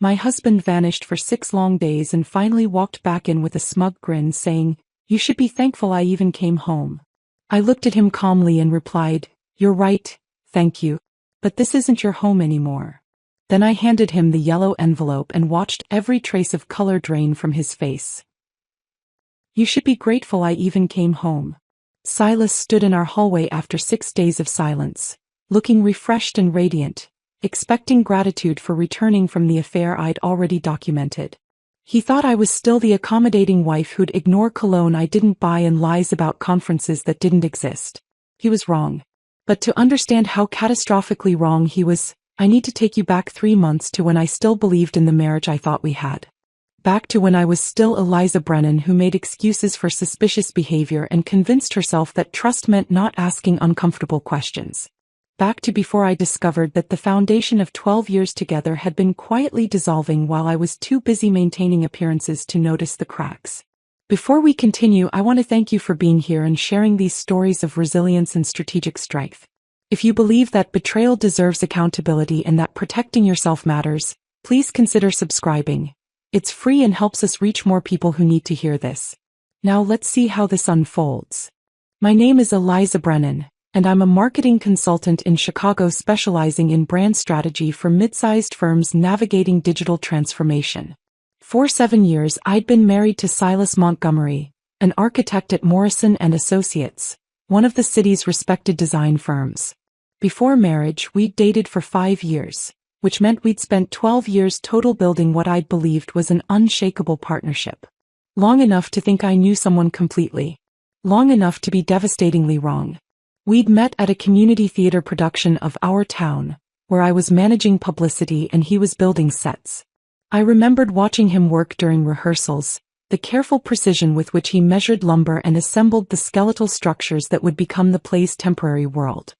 My husband vanished for 6 long days and finally walked back in with a smug grin saying, "You should be thankful I even came home." I looked at him calmly and replied, "You're right, thank you. But this isn't your home anymore." Then I handed him the yellow envelope and watched every trace of color drain from his face. "You should be grateful I even came home." Silas stood in our hallway after 6 days of silence, looking refreshed and radiant, expecting gratitude for returning from the affair I'd already documented. He thought I was still the accommodating wife who'd ignore cologne I didn't buy and lies about conferences that didn't exist. He was wrong. But to understand how catastrophically wrong he was, I need to take you back 3 months to when I still believed in the marriage I thought we had. Back to when I was still Eliza Brennan who made excuses for suspicious behavior and convinced herself that trust meant not asking uncomfortable questions. Back to before I discovered that the foundation of 12 years together had been quietly dissolving while I was too busy maintaining appearances to notice the cracks. Before we continue, I want to thank you for being here and sharing these stories of resilience and strategic strength. If you believe that betrayal deserves accountability and that protecting yourself matters, please consider subscribing. It's free and helps us reach more people who need to hear this. Now let's see how this unfolds. My name is Eliza Brennan, and I'm a marketing consultant in Chicago specializing in brand strategy for mid-sized firms navigating digital transformation. For 7 years I'd been married to Silas Montgomery, an architect at Morrison & Associates, one of the city's respected design firms. Before marriage, we'd dated for 5 years, which meant we'd spent 12 years total building what I'd believed was an unshakable partnership. Long enough to think I knew someone completely. Long enough to be devastatingly wrong. We'd met at a community theater production of Our Town, where I was managing publicity and he was building sets. I remembered watching him work during rehearsals, the careful precision with which he measured lumber and assembled the skeletal structures that would become the play's temporary world.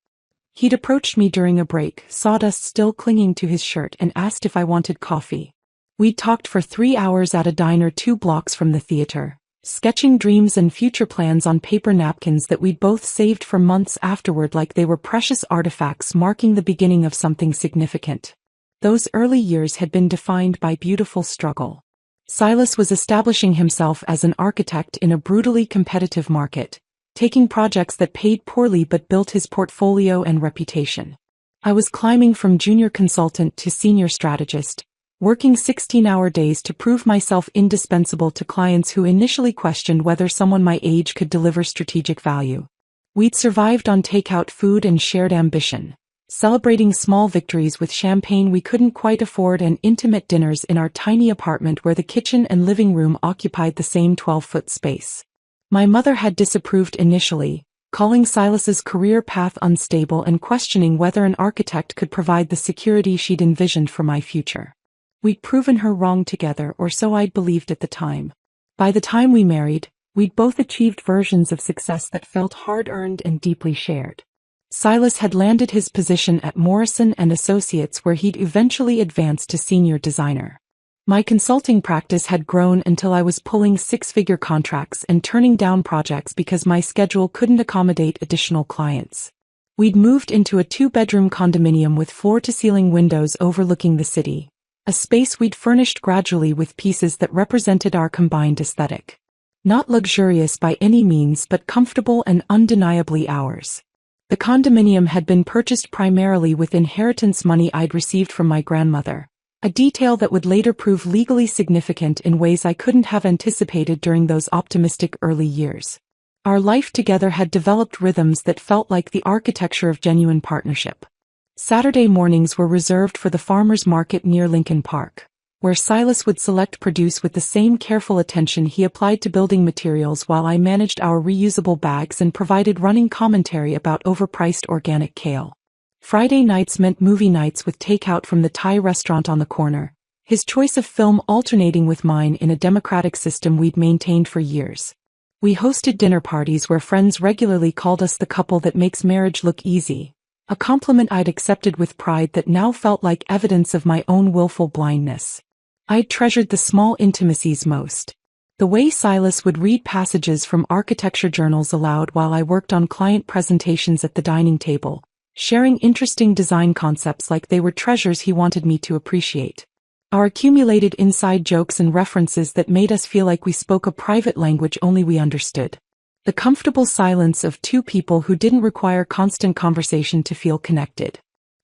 He'd approached me during a break, sawdust still clinging to his shirt, and asked if I wanted coffee. We'd talked for 3 hours at a diner 2 blocks from the theater, sketching dreams and future plans on paper napkins that we'd both saved for months afterward like they were precious artifacts marking the beginning of something significant. Those early years had been defined by beautiful struggle. Silas was establishing himself as an architect in a brutally competitive market, taking projects that paid poorly but built his portfolio and reputation. I was climbing from junior consultant to senior strategist, working 16-hour days to prove myself indispensable to clients who initially questioned whether someone my age could deliver strategic value. We'd survived on takeout food and shared ambition, celebrating small victories with champagne we couldn't quite afford and intimate dinners in our tiny apartment where the kitchen and living room occupied the same 12-foot space. My mother had disapproved initially, calling Silas's career path unstable and questioning whether an architect could provide the security she'd envisioned for my future. We'd proven her wrong together, or so I'd believed at the time. By the time we married, we'd both achieved versions of success that felt hard-earned and deeply shared. Silas had landed his position at Morrison & Associates where he'd eventually advanced to senior designer. My consulting practice had grown until I was pulling 6-figure contracts and turning down projects because my schedule couldn't accommodate additional clients. We'd moved into a 2-bedroom condominium with floor-to-ceiling windows overlooking the city, a space we'd furnished gradually with pieces that represented our combined aesthetic. Not luxurious by any means, but comfortable and undeniably ours. The condominium had been purchased primarily with inheritance money I'd received from my grandmother, a detail that would later prove legally significant in ways I couldn't have anticipated during those optimistic early years. Our life together had developed rhythms that felt like the architecture of genuine partnership. Saturday mornings were reserved for the farmers market near Lincoln Park, where Silas would select produce with the same careful attention he applied to building materials while I managed our reusable bags and provided running commentary about overpriced organic kale. Friday nights meant movie nights with takeout from the Thai restaurant on the corner, his choice of film alternating with mine in a democratic system we'd maintained for years. We hosted dinner parties where friends regularly called us the couple that makes marriage look easy, a compliment I'd accepted with pride that now felt like evidence of my own willful blindness. I'd treasured the small intimacies most. The way Silas would read passages from architecture journals aloud while I worked on client presentations at the dining table, sharing interesting design concepts like they were treasures he wanted me to appreciate. Our accumulated inside jokes and references that made us feel like we spoke a private language only we understood. The comfortable silence of two people who didn't require constant conversation to feel connected.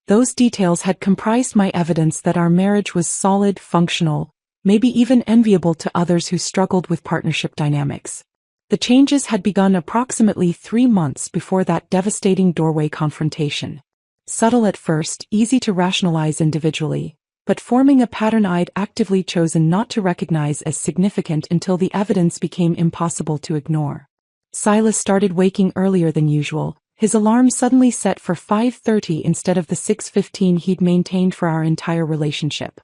Those details had comprised my evidence that our marriage was solid, functional, maybe even enviable to others who struggled with partnership dynamics. The changes had begun approximately 3 months before that devastating doorway confrontation. Subtle at first, easy to rationalize individually, but forming a pattern I'd actively chosen not to recognize as significant until the evidence became impossible to ignore. Silas started waking earlier than usual, his alarm suddenly set for 5:30 instead of the 6:15 he'd maintained for our entire relationship.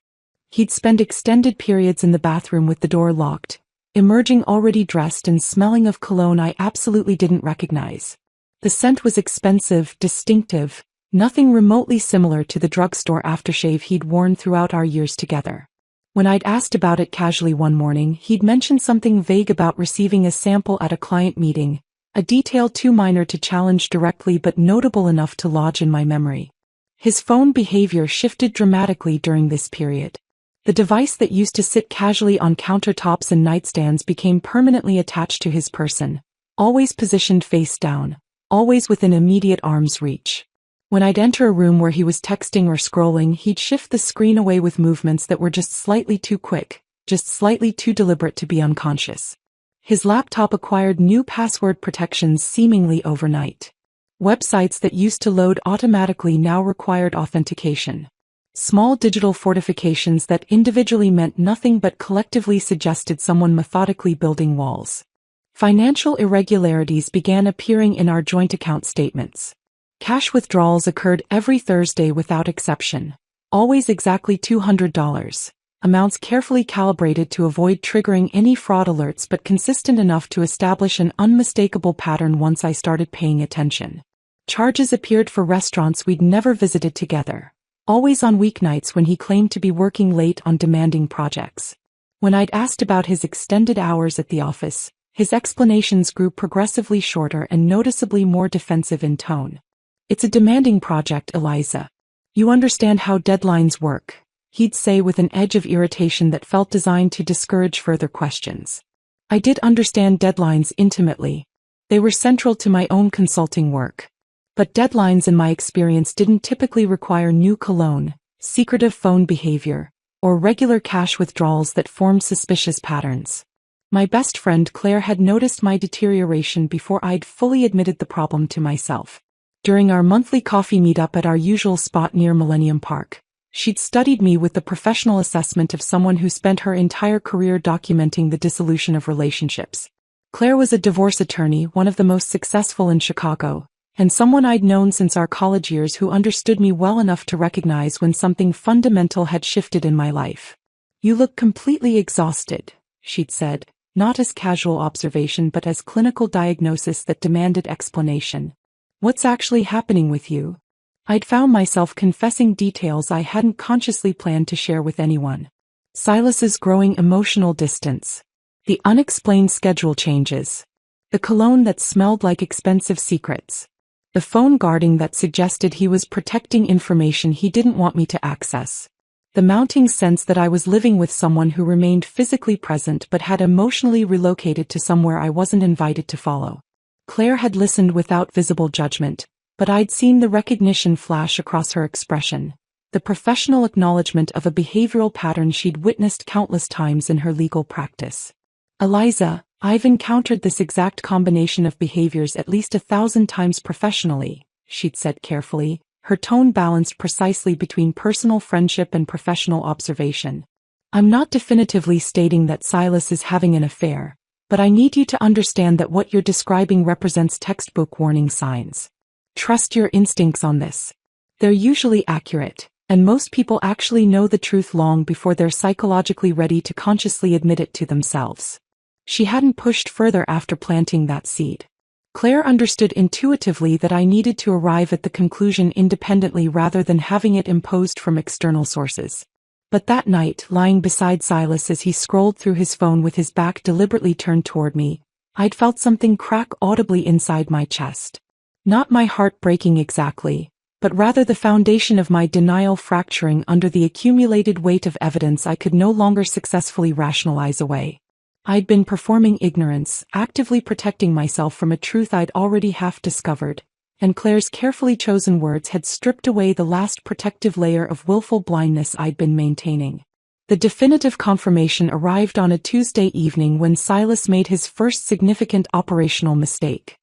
He'd spend extended periods in the bathroom with the door locked, emerging already dressed and smelling of cologne I absolutely didn't recognize. The scent was expensive, distinctive, nothing remotely similar to the drugstore aftershave he'd worn throughout our years together. When I'd asked about it casually one morning, he'd mentioned something vague about receiving a sample at a client meeting, a detail too minor to challenge directly but notable enough to lodge in my memory. His phone behavior shifted dramatically during this period. The device that used to sit casually on countertops and nightstands became permanently attached to his person, always positioned face down, always within immediate arm's reach. When I'd enter a room where he was texting or scrolling, he'd shift the screen away with movements that were just slightly too quick, just slightly too deliberate to be unconscious. His laptop acquired new password protections seemingly overnight. Websites that used to load automatically now required authentication. Small digital fortifications that individually meant nothing but collectively suggested someone methodically building walls. Financial irregularities began appearing in our joint account statements. Cash withdrawals occurred every Thursday without exception, always exactly $200. Amounts carefully calibrated to avoid triggering any fraud alerts but consistent enough to establish an unmistakable pattern once I started paying attention. Charges appeared for restaurants we'd never visited together, always on weeknights when he claimed to be working late on demanding projects. When I'd asked about his extended hours at the office, his explanations grew progressively shorter and noticeably more defensive in tone. "It's a demanding project, Eliza. You understand how deadlines work," he'd say with an edge of irritation that felt designed to discourage further questions. I did understand deadlines intimately. They were central to my own consulting work. But deadlines in my experience didn't typically require new cologne, secretive phone behavior, or regular cash withdrawals that formed suspicious patterns. My best friend Claire had noticed my deterioration before I'd fully admitted the problem to myself. During our monthly coffee meetup at our usual spot near Millennium Park, she'd studied me with the professional assessment of someone who spent her entire career documenting the dissolution of relationships. Claire was a divorce attorney, one of the most successful in Chicago, and someone I'd known since our college years who understood me well enough to recognize when something fundamental had shifted in my life. "You look completely exhausted," she'd said, not as casual observation but as clinical diagnosis that demanded explanation. "What's actually happening with you?" I'd found myself confessing details I hadn't consciously planned to share with anyone. Silas's growing emotional distance. The unexplained schedule changes. The cologne that smelled like expensive secrets. The phone guarding that suggested he was protecting information he didn't want me to access. The mounting sense that I was living with someone who remained physically present but had emotionally relocated to somewhere I wasn't invited to follow. Claire had listened without visible judgment, but I'd seen the recognition flash across her expression, the professional acknowledgement of a behavioral pattern she'd witnessed countless times in her legal practice. "Eliza, I've encountered this exact combination of behaviors at least 1,000 times professionally," she'd said carefully, her tone balanced precisely between personal friendship and professional observation. "I'm not definitively stating that Silas is having an affair, but I need you to understand that what you're describing represents textbook warning signs. Trust your instincts on this. They're usually accurate, and most people actually know the truth long before they're psychologically ready to consciously admit it to themselves." She hadn't pushed further after planting that seed. Claire understood intuitively that I needed to arrive at the conclusion independently rather than having it imposed from external sources. But that night, lying beside Silas as he scrolled through his phone with his back deliberately turned toward me, I'd felt something crack audibly inside my chest. Not my heart breaking exactly, but rather the foundation of my denial fracturing under the accumulated weight of evidence I could no longer successfully rationalize away. I'd been performing ignorance, actively protecting myself from a truth I'd already half discovered, and Claire's carefully chosen words had stripped away the last protective layer of willful blindness I'd been maintaining. The definitive confirmation arrived on a Tuesday evening when Silas made his first significant operational mistake.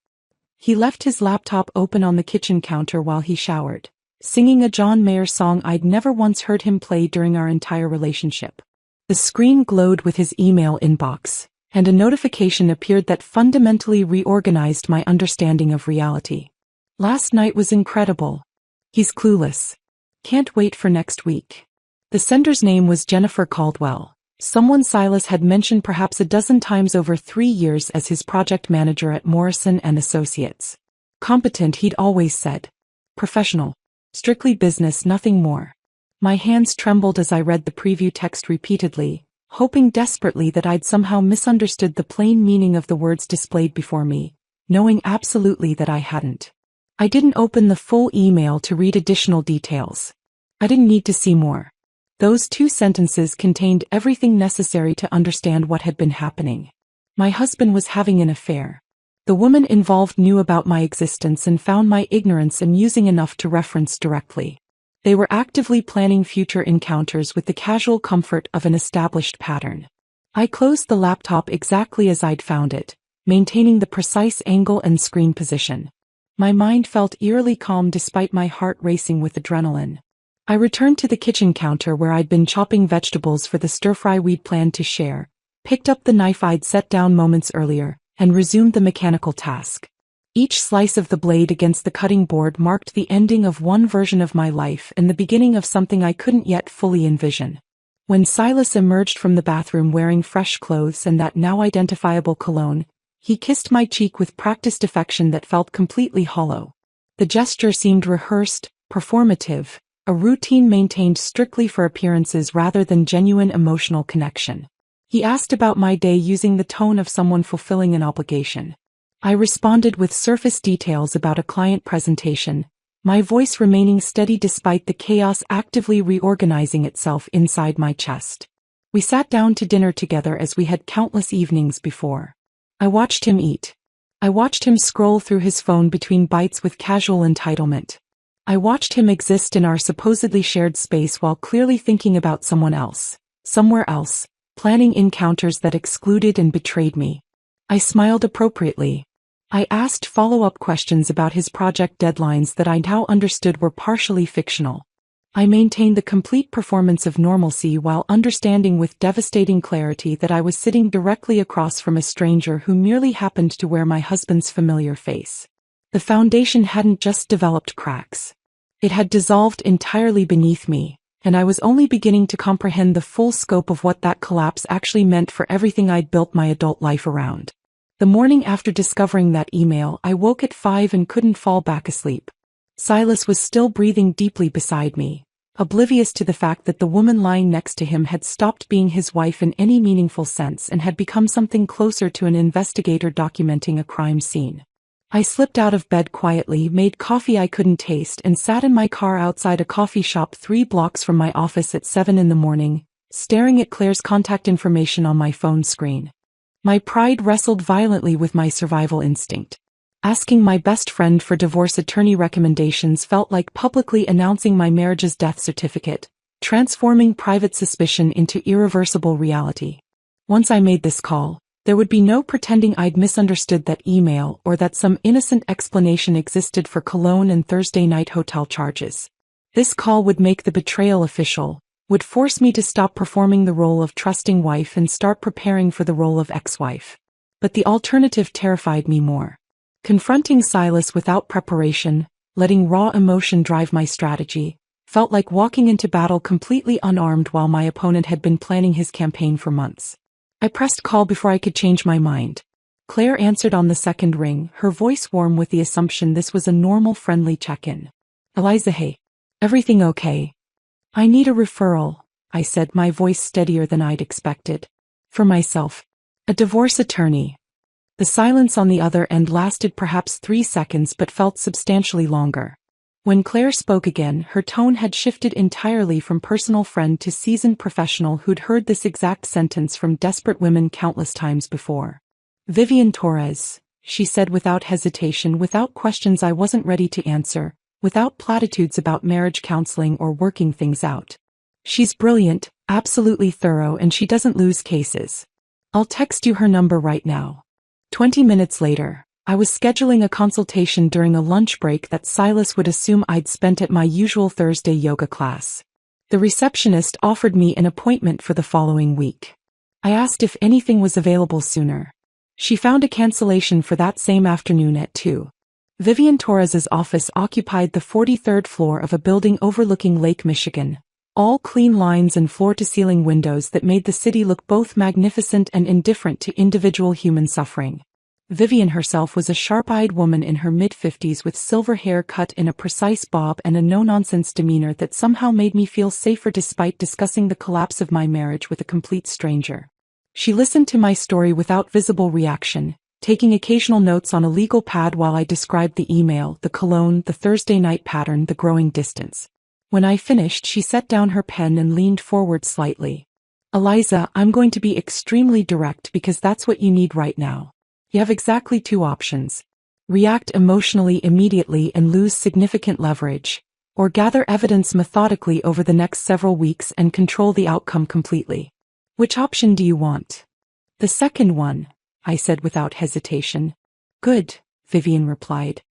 He left his laptop open on the kitchen counter while he showered, singing a John Mayer song I'd never once heard him play during our entire relationship. The screen glowed with his email inbox, and a notification appeared that fundamentally reorganized my understanding of reality. Last night was incredible. He's clueless. Can't wait for next week. The sender's name was Jennifer Caldwell, someone Silas had mentioned perhaps a dozen times over 3 years as his project manager at Morrison & Associates. Competent, he'd always said. Professional. Strictly business, nothing more. My hands trembled as I read the preview text repeatedly, hoping desperately that I'd somehow misunderstood the plain meaning of the words displayed before me, knowing absolutely that I hadn't. I didn't open the full email to read additional details. I didn't need to see more. Those 2 sentences contained everything necessary to understand what had been happening. My husband was having an affair. The woman involved knew about my existence and found my ignorance amusing enough to reference directly. They were actively planning future encounters with the casual comfort of an established pattern. I closed the laptop exactly as I'd found it, maintaining the precise angle and screen position. My mind felt eerily calm despite my heart racing with adrenaline. I returned to the kitchen counter where I'd been chopping vegetables for the stir-fry we'd planned to share, picked up the knife I'd set down moments earlier, and resumed the mechanical task. Each slice of the blade against the cutting board marked the ending of one version of my life and the beginning of something I couldn't yet fully envision. When Silas emerged from the bathroom wearing fresh clothes and that now identifiable cologne, he kissed my cheek with practiced affection that felt completely hollow. The gesture seemed rehearsed, performative, a routine maintained strictly for appearances rather than genuine emotional connection. He asked about my day using the tone of someone fulfilling an obligation. I responded with surface details about a client presentation, my voice remaining steady despite the chaos actively reorganizing itself inside my chest. We sat down to dinner together as we had countless evenings before. I watched him eat. I watched him scroll through his phone between bites with casual entitlement. I watched him exist in our supposedly shared space while clearly thinking about someone else, somewhere else, planning encounters that excluded and betrayed me. I smiled appropriately. I asked follow-up questions about his project deadlines that I now understood were partially fictional. I maintained the complete performance of normalcy while understanding with devastating clarity that I was sitting directly across from a stranger who merely happened to wear my husband's familiar face. The foundation hadn't just developed cracks. It had dissolved entirely beneath me, and I was only beginning to comprehend the full scope of what that collapse actually meant for everything I'd built my adult life around. The morning after discovering that email, I woke at 5 and couldn't fall back asleep. Silas was still breathing deeply beside me, oblivious to the fact that the woman lying next to him had stopped being his wife in any meaningful sense and had become something closer to an investigator documenting a crime scene. I slipped out of bed quietly, made coffee I couldn't taste, and sat in my car outside a coffee shop 3 blocks from my office at 7 in the morning, staring at Claire's contact information on my phone screen. My pride wrestled violently with my survival instinct. Asking my best friend for divorce attorney recommendations felt like publicly announcing my marriage's death certificate, transforming private suspicion into irreversible reality. Once I made this call, there would be no pretending I'd misunderstood that email or that some innocent explanation existed for cologne and Thursday night hotel charges. This call would make the betrayal official, would force me to stop performing the role of trusting wife and start preparing for the role of ex-wife. But the alternative terrified me more. Confronting Silas without preparation, letting raw emotion drive my strategy, felt like walking into battle completely unarmed while my opponent had been planning his campaign for months. I pressed call before I could change my mind. Claire answered on the second ring, her voice warm with the assumption this was a normal friendly check-in. Eliza, hey. Everything okay? I need a referral, I said, my voice steadier than I'd expected. For myself. A divorce attorney. The silence on the other end lasted perhaps 3 seconds but felt substantially longer. When Claire spoke again, her tone had shifted entirely from personal friend to seasoned professional who'd heard this exact sentence from desperate women countless times before. Vivian Torres, she said without hesitation, without questions I wasn't ready to answer, without platitudes about marriage counseling or working things out. She's brilliant, absolutely thorough, and she doesn't lose cases. I'll text you her number right now. 20 minutes later, I was scheduling a consultation during a lunch break that Silas would assume I'd spent at my usual Thursday yoga class. The receptionist offered me an appointment for the following week. I asked if anything was available sooner. She found a cancellation for that same afternoon at 2. Vivian Torres's office occupied the 43rd floor of a building overlooking Lake Michigan, all clean lines and floor-to-ceiling windows that made the city look both magnificent and indifferent to individual human suffering. Vivian herself was a sharp-eyed woman in her mid-50s with silver hair cut in a precise bob and a no-nonsense demeanor that somehow made me feel safer despite discussing the collapse of my marriage with a complete stranger. She listened to my story without visible reaction, taking occasional notes on a legal pad while I described the email, the cologne, the Thursday night pattern, the growing distance. When I finished, she set down her pen and leaned forward slightly. Eliza, I'm going to be extremely direct because that's what you need right now. You have exactly 2 options. React emotionally immediately and lose significant leverage, or gather evidence methodically over the next several weeks and control the outcome completely. Which option do you want? The second one, I said without hesitation. Good, Vivian replied.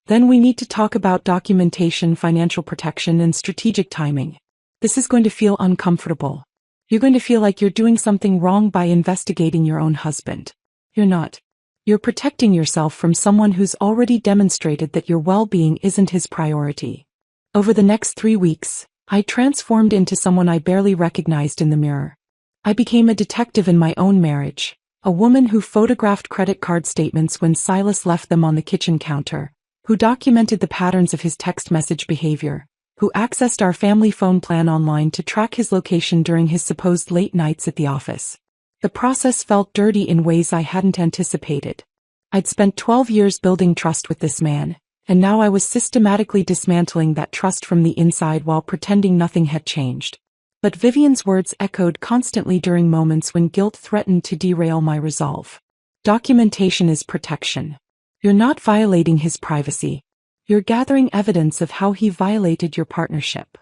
Then we need to talk about documentation, financial protection, and strategic timing. This is going to feel uncomfortable. You're going to feel like you're doing something wrong by investigating your own husband. You're not. You're protecting yourself from someone who's already demonstrated that your well-being isn't his priority. Over the next 3 weeks, I transformed into someone I barely recognized in the mirror. I became a detective in my own marriage, a woman who photographed credit card statements when Silas left them on the kitchen counter, who documented the patterns of his text message behavior, who accessed our family phone plan online to track his location during his supposed late nights at the office. The process felt dirty in ways I hadn't anticipated. I'd spent 12 years building trust with this man, and now I was systematically dismantling that trust from the inside while pretending nothing had changed. But Vivian's words echoed constantly during moments when guilt threatened to derail my resolve. Documentation is protection. You're not violating his privacy. You're gathering evidence of how he violated your partnership.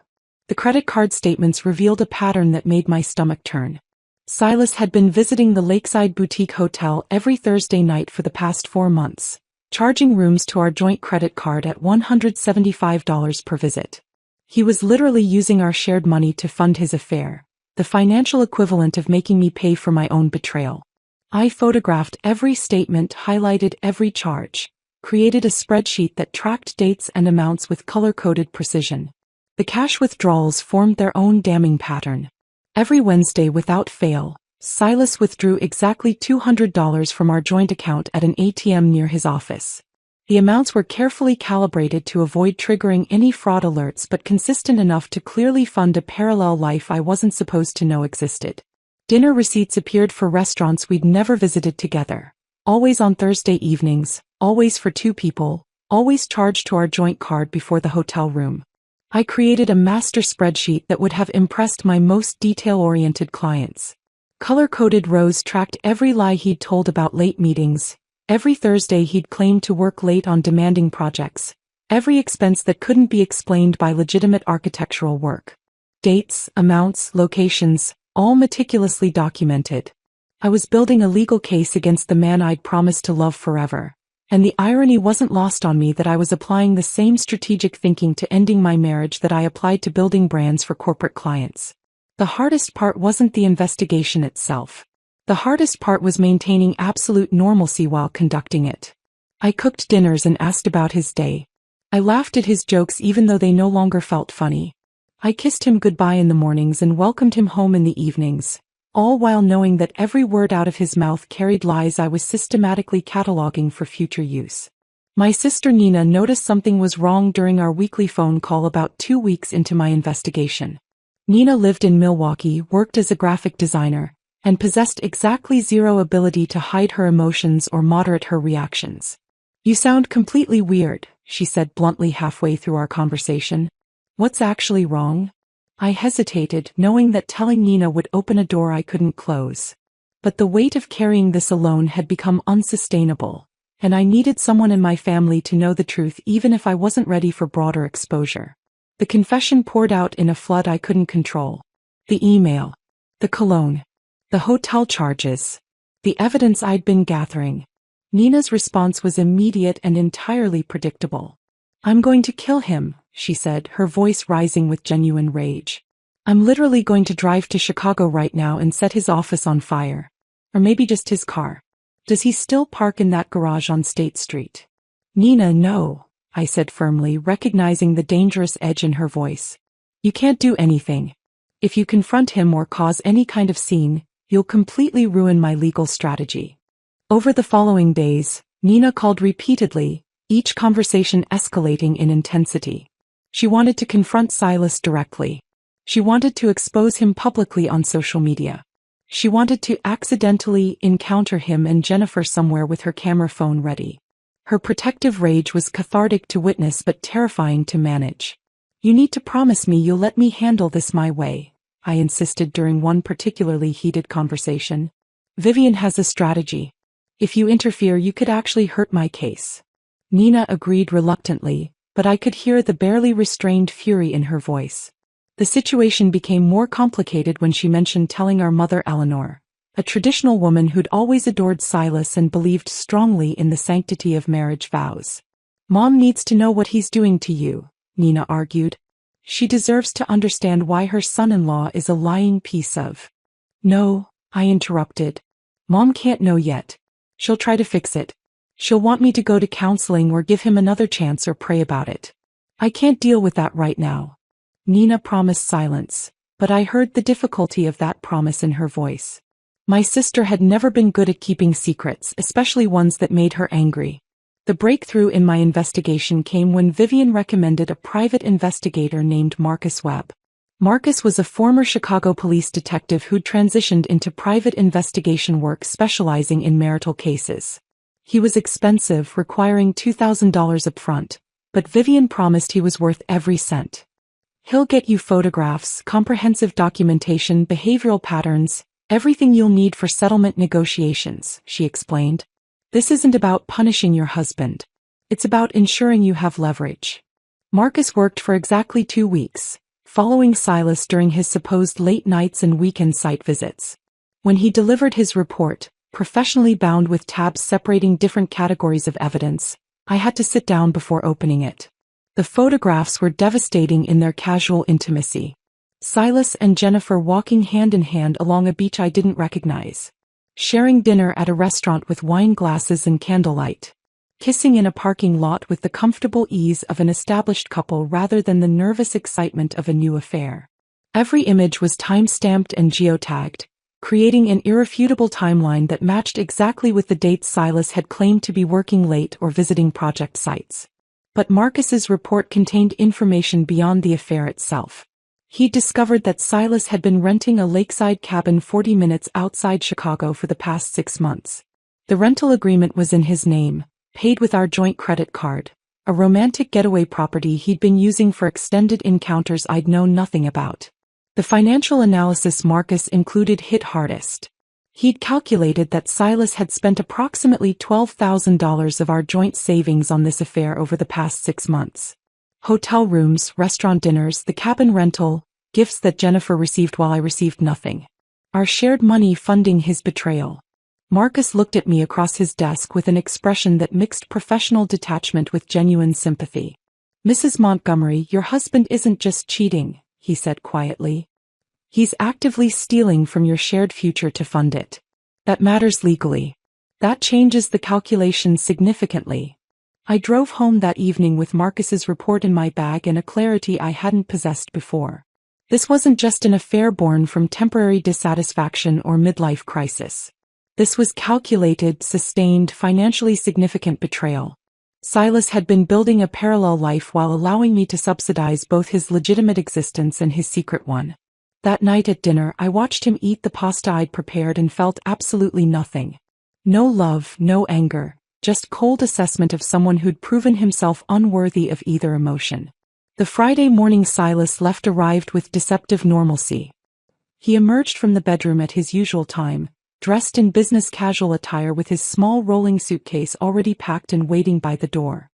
The credit card statements revealed a pattern that made my stomach turn. Silas had been visiting the Lakeside Boutique Hotel every Thursday night for the past 4 months, charging rooms to our joint credit card at $175 per visit. He was literally using our shared money to fund his affair, the financial equivalent of making me pay for my own betrayal. I photographed every statement, highlighted every charge, created a spreadsheet that tracked dates and amounts with color-coded precision. The cash withdrawals formed their own damning pattern. Every Wednesday without fail, Silas withdrew exactly $200 from our joint account at an ATM near his office. The amounts were carefully calibrated to avoid triggering any fraud alerts but consistent enough to clearly fund a parallel life I wasn't supposed to know existed. Dinner receipts appeared for restaurants we'd never visited together, always on Thursday evenings, always for 2 people, always charged to our joint card before the hotel room. I created a master spreadsheet that would have impressed my most detail-oriented clients. Color-coded rows tracked every lie he'd told about late meetings, every Thursday he'd claimed to work late on demanding projects, every expense that couldn't be explained by legitimate architectural work. Dates, amounts, locations, all meticulously documented. I was building a legal case against the man I'd promised to love forever. And the irony wasn't lost on me that I was applying the same strategic thinking to ending my marriage that I applied to building brands for corporate clients. The hardest part wasn't the investigation itself. The hardest part was maintaining absolute normalcy while conducting it. I cooked dinners and asked about his day. I laughed at his jokes even though they no longer felt funny. I kissed him goodbye in the mornings and welcomed him home in the evenings, all while knowing that every word out of his mouth carried lies I was systematically cataloging for future use. My sister Nina noticed something was wrong during our weekly phone call about 2 weeks into my investigation. Nina lived in Milwaukee, worked as a graphic designer, and possessed exactly zero ability to hide her emotions or moderate her reactions. You sound completely weird, she said bluntly halfway through our conversation. What's actually wrong? I hesitated, knowing that telling Nina would open a door I couldn't close. But the weight of carrying this alone had become unsustainable, and I needed someone in my family to know the truth even if I wasn't ready for broader exposure. The confession poured out in a flood I couldn't control. The email. The cologne. The hotel charges. The evidence I'd been gathering. Nina's response was immediate and entirely predictable. I'm going to kill him, she said, her voice rising with genuine rage. I'm literally going to drive to Chicago right now and set his office on fire. Or maybe just his car. Does he still park in that garage on State Street? Nina, no, I said firmly, recognizing the dangerous edge in her voice. You can't do anything. If you confront him or cause any kind of scene, you'll completely ruin my legal strategy. Over the following days, Nina called repeatedly, each conversation escalating in intensity. She wanted to confront Silas directly. She wanted to expose him publicly on social media. She wanted to accidentally encounter him and Jennifer somewhere with her camera phone ready. Her protective rage was cathartic to witness but terrifying to manage. You need to promise me you'll let me handle this my way, I insisted during one particularly heated conversation. Vivian has a strategy. If you interfere, you could actually hurt my case. Nina agreed reluctantly, but I could hear the barely restrained fury in her voice. The situation became more complicated when she mentioned telling our mother Eleanor, a traditional woman who'd always adored Silas and believed strongly in the sanctity of marriage vows. Mom needs to know what he's doing to you, Nina argued. She deserves to understand why her son-in-law is a lying piece of... No, I interrupted. Mom can't know yet. She'll try to fix it. She'll want me to go to counseling or give him another chance or pray about it. I can't deal with that right now. Nina promised silence, but I heard the difficulty of that promise in her voice. My sister had never been good at keeping secrets, especially ones that made her angry. The breakthrough in my investigation came when Vivian recommended a private investigator named Marcus Webb. Marcus was a former Chicago police detective who'd transitioned into private investigation work specializing in marital cases. He was expensive, requiring $2,000 upfront, but Vivian promised he was worth every cent. He'll get you photographs, comprehensive documentation, behavioral patterns, everything you'll need for settlement negotiations, she explained. This isn't about punishing your husband. It's about ensuring you have leverage. Marcus worked for exactly 2 weeks, following Silas during his supposed late nights and weekend site visits. When he delivered his report, professionally bound with tabs separating different categories of evidence, I had to sit down before opening it. The photographs were devastating in their casual intimacy. Silas and Jennifer walking hand in hand along a beach I didn't recognize. Sharing dinner at a restaurant with wine glasses and candlelight. Kissing in a parking lot with the comfortable ease of an established couple rather than the nervous excitement of a new affair. Every image was time-stamped and geotagged, creating an irrefutable timeline that matched exactly with the dates Silas had claimed to be working late or visiting project sites. But Marcus's report contained information beyond the affair itself. He discovered that Silas had been renting a lakeside cabin 40 minutes outside Chicago for the past 6 months. The rental agreement was in his name, paid with our joint credit card, a romantic getaway property he'd been using for extended encounters I'd known nothing about. The financial analysis Marcus included hit hardest. He'd calculated that Silas had spent approximately $12,000 of our joint savings on this affair over the past 6 months. Hotel rooms, restaurant dinners, the cabin rental, gifts that Jennifer received while I received nothing. Our shared money funding his betrayal. Marcus looked at me across his desk with an expression that mixed professional detachment with genuine sympathy. Mrs. Montgomery, your husband isn't just cheating, he said quietly. He's actively stealing from your shared future to fund it. That matters legally. That changes the calculation significantly. I drove home that evening with Marcus's report in my bag and a clarity I hadn't possessed before. This wasn't just an affair born from temporary dissatisfaction or midlife crisis. This was calculated, sustained, financially significant betrayal. Silas had been building a parallel life while allowing me to subsidize both his legitimate existence and his secret one. That night at dinner, I watched him eat the pasta I'd prepared and felt absolutely nothing. No love, no anger, just cold assessment of someone who'd proven himself unworthy of either emotion. The Friday morning Silas left arrived with deceptive normalcy. He emerged from the bedroom at his usual time, dressed in business casual attire with his small rolling suitcase already packed and waiting by the door.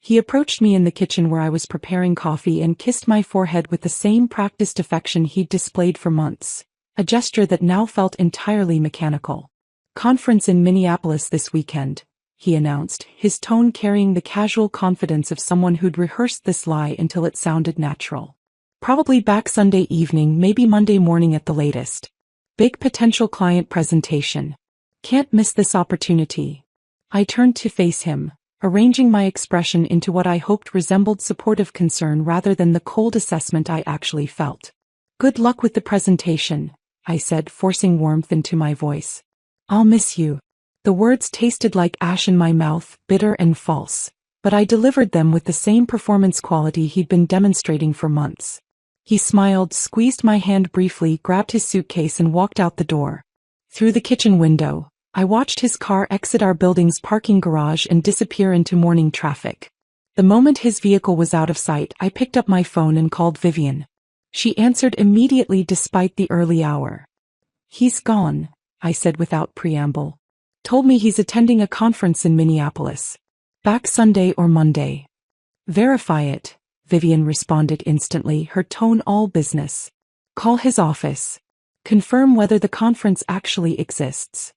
He approached me in the kitchen where I was preparing coffee and kissed my forehead with the same practiced affection he'd displayed for months, a gesture that now felt entirely mechanical. "Conference in Minneapolis this weekend," he announced, his tone carrying the casual confidence of someone who'd rehearsed this lie until it sounded natural. "Probably back Sunday evening, maybe Monday morning at the latest. Big potential client presentation. Can't miss this opportunity." I turned to face him, arranging my expression into what I hoped resembled supportive concern rather than the cold assessment I actually felt. "Good luck with the presentation," I said, forcing warmth into my voice. "I'll miss you." The words tasted like ash in my mouth, bitter and false, but I delivered them with the same performance quality he'd been demonstrating for months. He smiled, squeezed my hand briefly, grabbed his suitcase and walked out the door. Through the kitchen window, I watched his car exit our building's parking garage and disappear into morning traffic. The moment his vehicle was out of sight, I picked up my phone and called Vivian. She answered immediately despite the early hour. "He's gone," I said without preamble. "Told me he's attending a conference in Minneapolis. Back Sunday or Monday." "Verify it," Vivian responded instantly, her tone all business. "Call his office. Confirm whether the conference actually exists."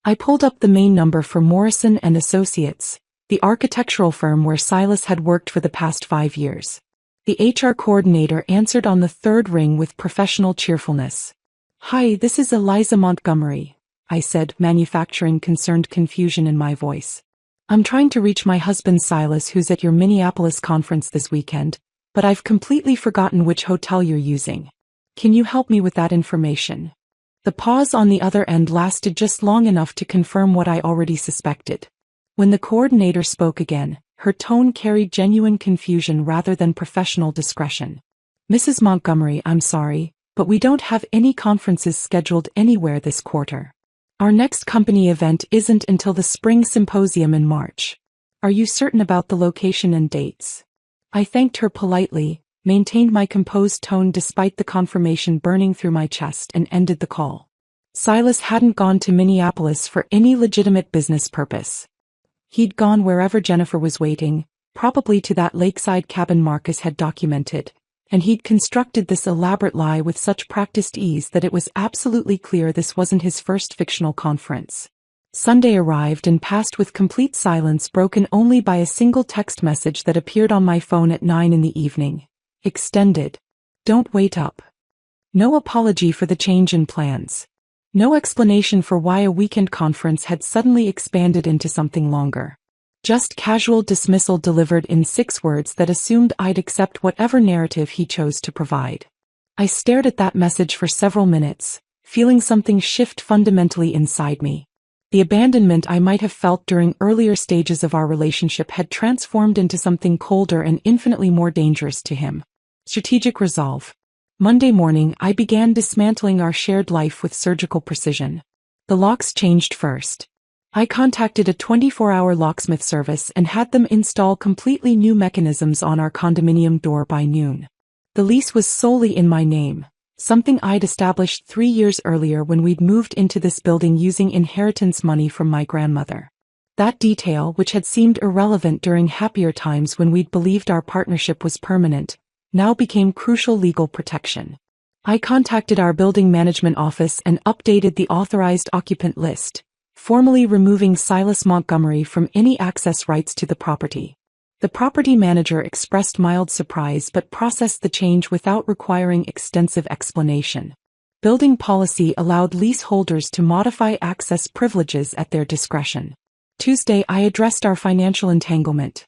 I pulled up the main number for Morrison and Associates, the architectural firm where Silas had worked for the past 5 years. The HR coordinator answered on the third ring with professional cheerfulness. "Hi, this is Eliza Montgomery," I said, manufacturing concerned confusion in my voice. "I'm trying to reach my husband Silas, who's at your Minneapolis conference this weekend, but I've completely forgotten which hotel you're using. Can you help me with that information?" The pause on the other end lasted just long enough to confirm what I already suspected. When the coordinator spoke again, her tone carried genuine confusion rather than professional discretion. "Mrs. Montgomery, I'm sorry, but we don't have any conferences scheduled anywhere this quarter. Our next company event isn't until the spring symposium in March. Are you certain about the location and dates?" I thanked her politely, maintained my composed tone despite the confirmation burning through my chest, and ended the call. Silas hadn't gone to Minneapolis for any legitimate business purpose. He'd gone wherever Jennifer was waiting, probably to that lakeside cabin Marcus had documented, and he'd constructed this elaborate lie with such practiced ease that it was absolutely clear this wasn't his first fictional conference. Sunday arrived and passed with complete silence, broken only by a single text message that appeared on my phone at 9 in the evening. Extended. Don't wait up. No apology for the change in plans. No explanation for why a weekend conference had suddenly expanded into something longer. Just casual dismissal delivered in 6 words that assumed I'd accept whatever narrative he chose to provide. I stared at that message for several minutes, feeling something shift fundamentally inside me. The abandonment I might have felt during earlier stages of our relationship had transformed into something colder and infinitely more dangerous to him. Strategic resolve. Monday morning, I began dismantling our shared life with surgical precision. The locks changed first. I contacted a 24-hour locksmith service and had them install completely new mechanisms on our condominium door by noon. The lease was solely in my name, something I'd established 3 years earlier when we'd moved into this building using inheritance money from my grandmother. That detail, which had seemed irrelevant during happier times when we'd believed our partnership was permanent, now became crucial legal protection. I contacted our building management office and updated the authorized occupant list, formally removing Silas Montgomery from any access rights to the property. The property manager expressed mild surprise but processed the change without requiring extensive explanation. Building policy allowed leaseholders to modify access privileges at their discretion. Tuesday, I addressed our financial entanglement.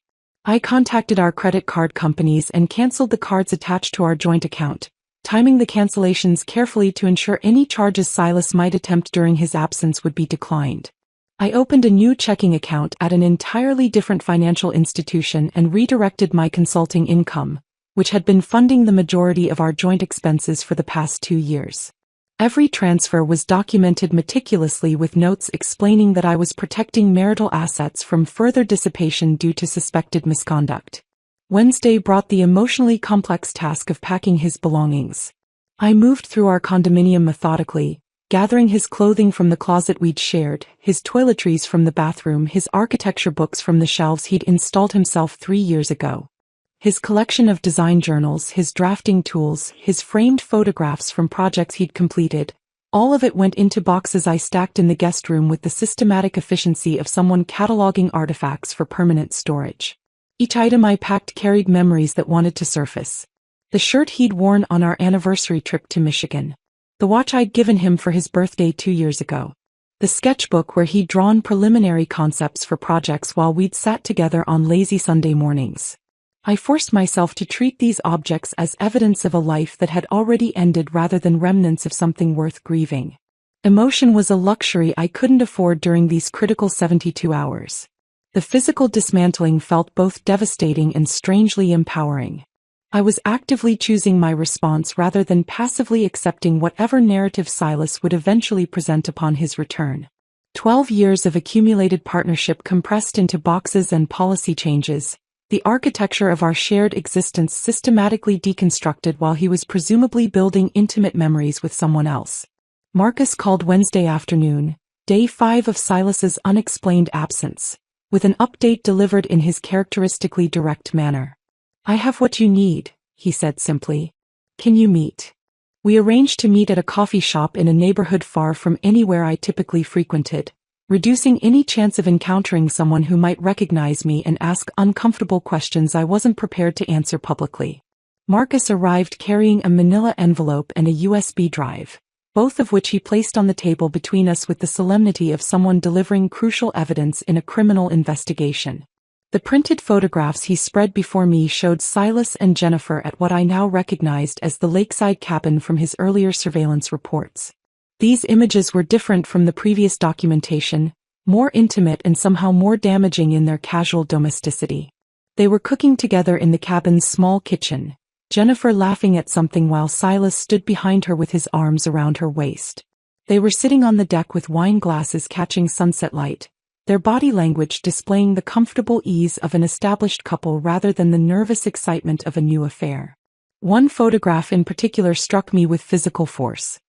I contacted our credit card companies and canceled the cards attached to our joint account, timing the cancellations carefully to ensure any charges Silas might attempt during his absence would be declined. I opened a new checking account at an entirely different financial institution and redirected my consulting income, which had been funding the majority of our joint expenses for the past 2 years. Every transfer was documented meticulously with notes explaining that I was protecting marital assets from further dissipation due to suspected misconduct. Wednesday brought the emotionally complex task of packing his belongings. I moved through our condominium methodically, gathering his clothing from the closet we'd shared, his toiletries from the bathroom, his architecture books from the shelves he'd installed himself 3 years ago. His collection of design journals, his drafting tools, his framed photographs from projects he'd completed, all of it went into boxes I stacked in the guest room with the systematic efficiency of someone cataloging artifacts for permanent storage. Each item I packed carried memories that wanted to surface. The shirt he'd worn on our anniversary trip to Michigan. The watch I'd given him for his birthday 2 years ago. The sketchbook where he'd drawn preliminary concepts for projects while we'd sat together on lazy Sunday mornings. I forced myself to treat these objects as evidence of a life that had already ended rather than remnants of something worth grieving. Emotion was a luxury I couldn't afford during these critical 72 hours. The physical dismantling felt both devastating and strangely empowering. I was actively choosing my response rather than passively accepting whatever narrative Silas would eventually present upon his return. 12 years of accumulated partnership compressed into boxes and policy changes, the architecture of our shared existence systematically deconstructed while he was presumably building intimate memories with someone else. Marcus called Wednesday afternoon, day 5 of Silas's unexplained absence, with an update delivered in his characteristically direct manner. "I have what you need," he said simply. "Can you meet?" We arranged to meet at a coffee shop in a neighborhood far from anywhere I typically frequented, reducing any chance of encountering someone who might recognize me and ask uncomfortable questions I wasn't prepared to answer publicly. Marcus arrived carrying a manila envelope and a USB drive, both of which he placed on the table between us with the solemnity of someone delivering crucial evidence in a criminal investigation. The printed photographs he spread before me showed Silas and Jennifer at what I now recognized as the lakeside cabin from his earlier surveillance reports. These images were different from the previous documentation, more intimate and somehow more damaging in their casual domesticity. They were cooking together in the cabin's small kitchen, Jennifer laughing at something while Silas stood behind her with his arms around her waist. They were sitting on the deck with wine glasses catching sunset light, their body language displaying the comfortable ease of an established couple rather than the nervous excitement of a new affair. One photograph in particular struck me with physical force.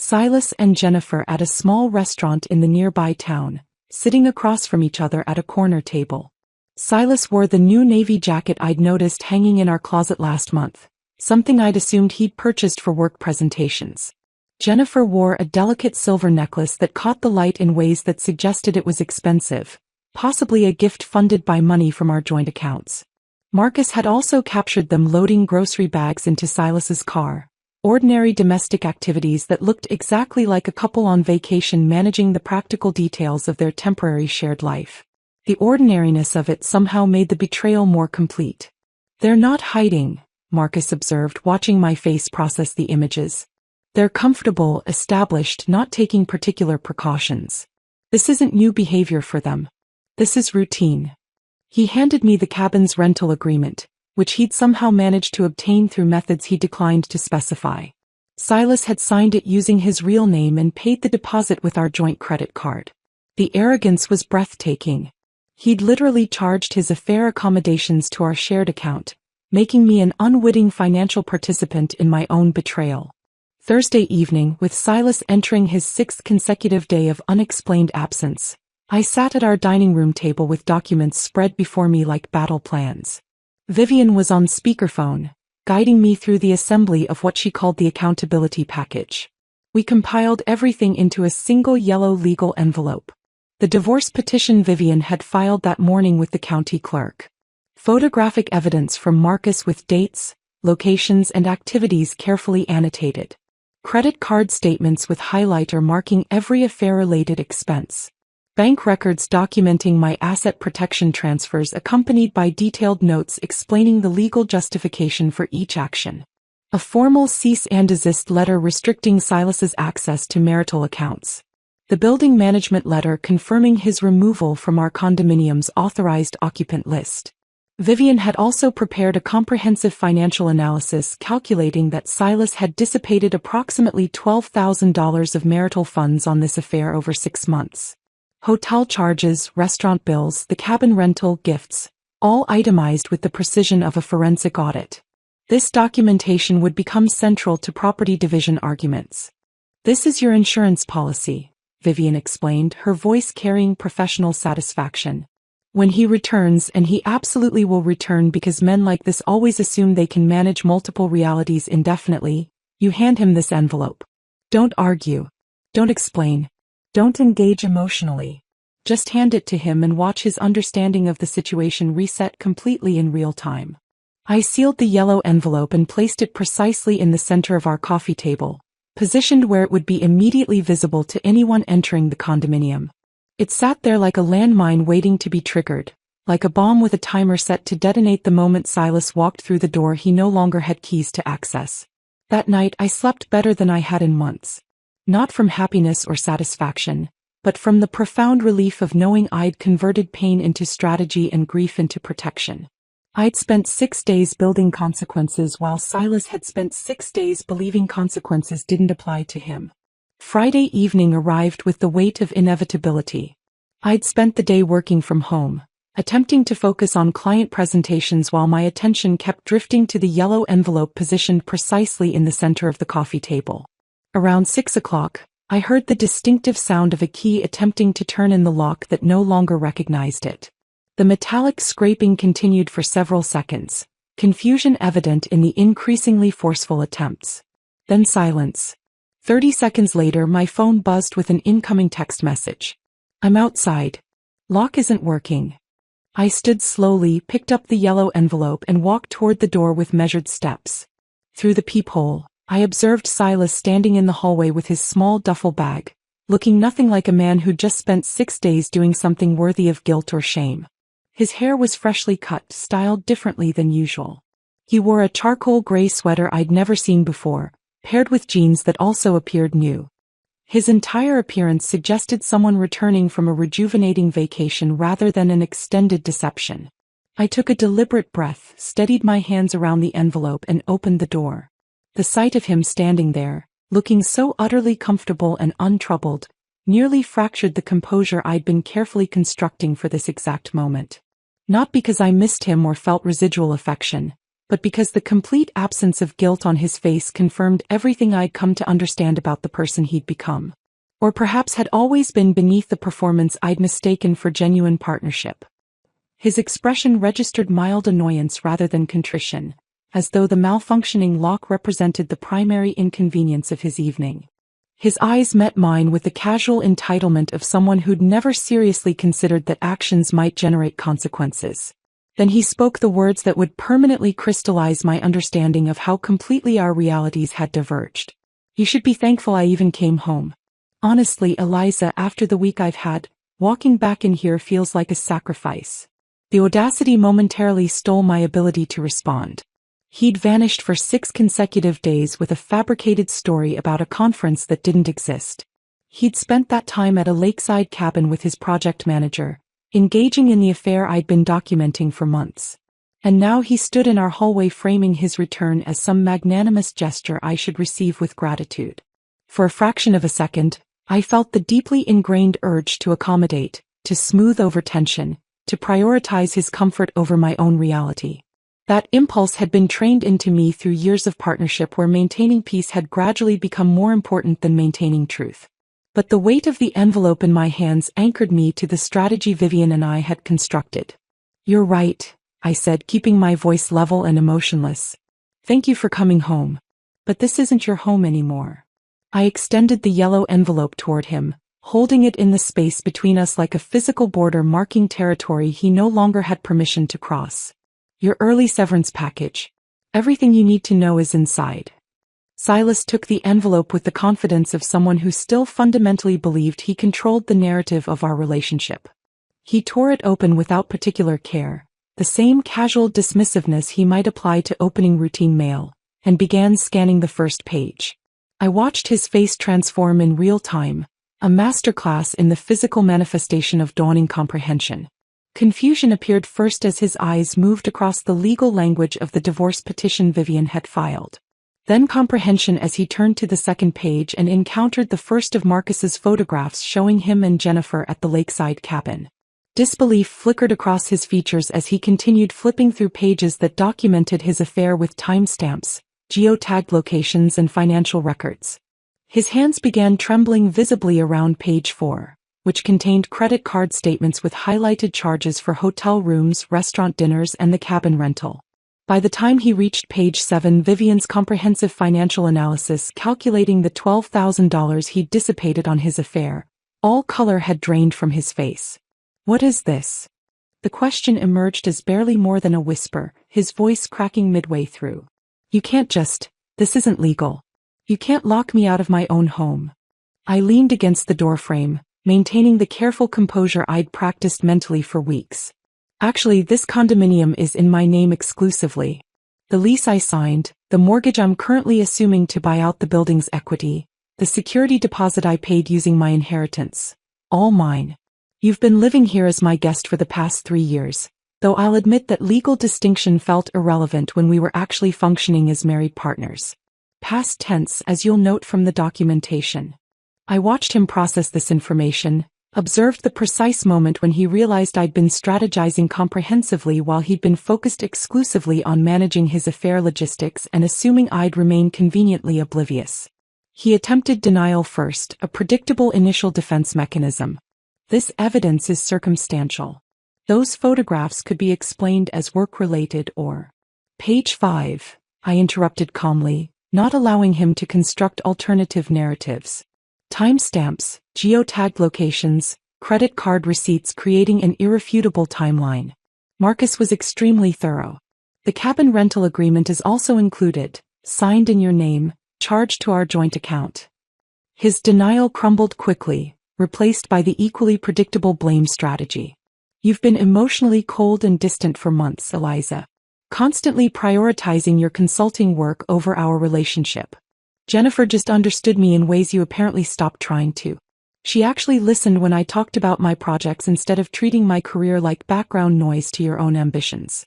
Silas and Jennifer at a small restaurant in the nearby town, sitting across from each other at a corner table. Silas wore the new navy jacket I'd noticed hanging in our closet last month, something I'd assumed he'd purchased for work presentations. Jennifer wore a delicate silver necklace that caught the light in ways that suggested it was expensive, possibly a gift funded by money from our joint accounts. Marcus had also captured them loading grocery bags into Silas's car, ordinary domestic activities that looked exactly like a couple on vacation managing the practical details of their temporary shared life. The ordinariness of it somehow made the betrayal more complete. "They're not hiding," Marcus observed, watching my face process the images. "They're comfortable, established, not taking particular precautions. This isn't new behavior for them. This is routine." He handed me the cabin's rental agreement, which he'd somehow managed to obtain through methods he declined to specify. Silas had signed it using his real name and paid the deposit with our joint credit card. The arrogance was breathtaking. He'd literally charged his affair accommodations to our shared account, making me an unwitting financial participant in my own betrayal. Thursday evening, with Silas entering his 6th consecutive day of unexplained absence, I sat at our dining room table with documents spread before me like battle plans. Vivian was on speakerphone, guiding me through the assembly of what she called the accountability package. We compiled everything into a single yellow legal envelope. The divorce petition Vivian had filed that morning with the county clerk. Photographic evidence from Marcus with dates, locations and activities carefully annotated. Credit card statements with highlighter marking every affair-related expense. Bank records documenting my asset protection transfers accompanied by detailed notes explaining the legal justification for each action. A formal cease and desist letter restricting Silas's access to marital accounts. The building management letter confirming his removal from our condominium's authorized occupant list. Vivian had also prepared a comprehensive financial analysis calculating that Silas had dissipated approximately $12,000 of marital funds on this affair over 6 months. Hotel charges, restaurant bills, the cabin rental, gifts, all itemized with the precision of a forensic audit. This documentation would become central to property division arguments. "This is your insurance policy," Vivian explained, her voice carrying professional satisfaction. "When he returns, and he absolutely will return because men like this always assume they can manage multiple realities indefinitely, you hand him this envelope. Don't argue. Don't explain. Don't engage emotionally. Just hand it to him and watch his understanding of the situation reset completely in real time." I sealed the yellow envelope and placed it precisely in the center of our coffee table, positioned where it would be immediately visible to anyone entering the condominium. It sat there like a landmine waiting to be triggered, like a bomb with a timer set to detonate the moment Silas walked through the door he no longer had keys to access. That night I slept better than I had in months. Not from happiness or satisfaction, but from the profound relief of knowing I'd converted pain into strategy and grief into protection. I'd spent 6 days building consequences while Silas had spent 6 days believing consequences didn't apply to him. Friday evening arrived with the weight of inevitability. I'd spent the day working from home, attempting to focus on client presentations while my attention kept drifting to the yellow envelope positioned precisely in the center of the coffee table. Around 6 o'clock, I heard the distinctive sound of a key attempting to turn in the lock that no longer recognized it. The metallic scraping continued for several seconds, confusion evident in the increasingly forceful attempts. Then silence. 30 seconds later my phone buzzed with an incoming text message. "I'm outside. Lock isn't working." I stood slowly, picked up the yellow envelope and walked toward the door with measured steps. Through the peephole, I observed Silas standing in the hallway with his small duffel bag, looking nothing like a man who'd just spent 6 days doing something worthy of guilt or shame. His hair was freshly cut, styled differently than usual. He wore a charcoal gray sweater I'd never seen before, paired with jeans that also appeared new. His entire appearance suggested someone returning from a rejuvenating vacation rather than an extended deception. I took a deliberate breath, steadied my hands around the envelope and opened the door. The sight of him standing there, looking so utterly comfortable and untroubled, nearly fractured the composure I'd been carefully constructing for this exact moment. Not because I missed him or felt residual affection, but because the complete absence of guilt on his face confirmed everything I'd come to understand about the person he'd become. Or perhaps had always been beneath the performance I'd mistaken for genuine partnership. His expression registered mild annoyance rather than contrition, as though the malfunctioning lock represented the primary inconvenience of his evening. His eyes met mine with the casual entitlement of someone who'd never seriously considered that actions might generate consequences. Then he spoke the words that would permanently crystallize my understanding of how completely our realities had diverged. "You should be thankful I even came home. Honestly, Eliza, after the week I've had, walking back in here feels like a sacrifice." The audacity momentarily stole my ability to respond. He'd vanished for 6 consecutive days with a fabricated story about a conference that didn't exist. He'd spent that time at a lakeside cabin with his project manager, engaging in the affair I'd been documenting for months. And now he stood in our hallway framing his return as some magnanimous gesture I should receive with gratitude. For a fraction of a second, I felt the deeply ingrained urge to accommodate, to smooth over tension, to prioritize his comfort over my own reality. That impulse had been trained into me through years of partnership where maintaining peace had gradually become more important than maintaining truth. But the weight of the envelope in my hands anchored me to the strategy Vivian and I had constructed. "You're right," I said, keeping my voice level and emotionless. "Thank you for coming home. But this isn't your home anymore." I extended the yellow envelope toward him, holding it in the space between us like a physical border marking territory he no longer had permission to cross. "Your early severance package. Everything you need to know is inside." Silas took the envelope with the confidence of someone who still fundamentally believed he controlled the narrative of our relationship. He tore it open without particular care, the same casual dismissiveness he might apply to opening routine mail, and began scanning the first page. I watched his face transform in real time, a masterclass in the physical manifestation of dawning comprehension. Confusion appeared first as his eyes moved across the legal language of the divorce petition Vivian had filed. Then comprehension as he turned to the second page and encountered the first of Marcus's photographs showing him and Jennifer at the lakeside cabin. Disbelief flickered across his features as he continued flipping through pages that documented his affair with timestamps, geotagged locations and financial records. His hands began trembling visibly around page 4, which contained credit card statements with highlighted charges for hotel rooms, restaurant dinners and the cabin rental. By the time he reached page 7, Vivian's comprehensive financial analysis calculating the $12,000 he'd dissipated on his affair, all color had drained from his face. "What is this?" The question emerged as barely more than a whisper, his voice cracking midway through. "You can't just, this isn't legal. You can't lock me out of my own home." I leaned against the doorframe, maintaining the careful composure I'd practiced mentally for weeks. "Actually, this condominium is in my name exclusively. The lease I signed, the mortgage I'm currently assuming to buy out the building's equity, the security deposit I paid using my inheritance. All mine. You've been living here as my guest for the past 3 years, though I'll admit that legal distinction felt irrelevant when we were actually functioning as married partners. Past tense, as you'll note from the documentation." I watched him process this information, observed the precise moment when he realized I'd been strategizing comprehensively while he'd been focused exclusively on managing his affair logistics and assuming I'd remain conveniently oblivious. He attempted denial first, a predictable initial defense mechanism. "This evidence is circumstantial. Those photographs could be explained as work-related or—" "Page 5, I interrupted calmly, not allowing him to construct alternative narratives. "Timestamps, geotagged locations, credit card receipts creating an irrefutable timeline." Marcus was extremely thorough. "The cabin rental agreement is also included, signed in your name, charged to our joint account." His denial crumbled quickly, replaced by the equally predictable blame strategy. "You've been emotionally cold and distant for months, Eliza. Constantly prioritizing your consulting work over our relationship. Jennifer just understood me in ways you apparently stopped trying to. She actually listened when I talked about my projects instead of treating my career like background noise to your own ambitions."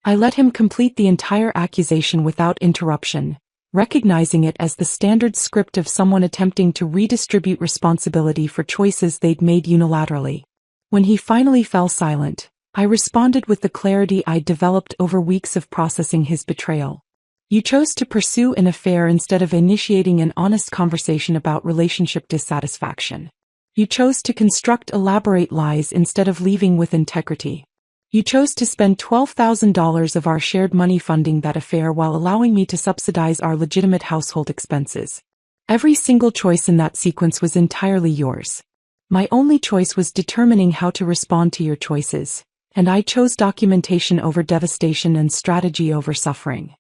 I let him complete the entire accusation without interruption, recognizing it as the standard script of someone attempting to redistribute responsibility for choices they'd made unilaterally. When he finally fell silent, I responded with the clarity I'd developed over weeks of processing his betrayal. "You chose to pursue an affair instead of initiating an honest conversation about relationship dissatisfaction. You chose to construct elaborate lies instead of leaving with integrity. You chose to spend $12,000 of our shared money funding that affair while allowing me to subsidize our legitimate household expenses. Every single choice in that sequence was entirely yours. My only choice was determining how to respond to your choices, and I chose documentation over devastation and strategy over suffering."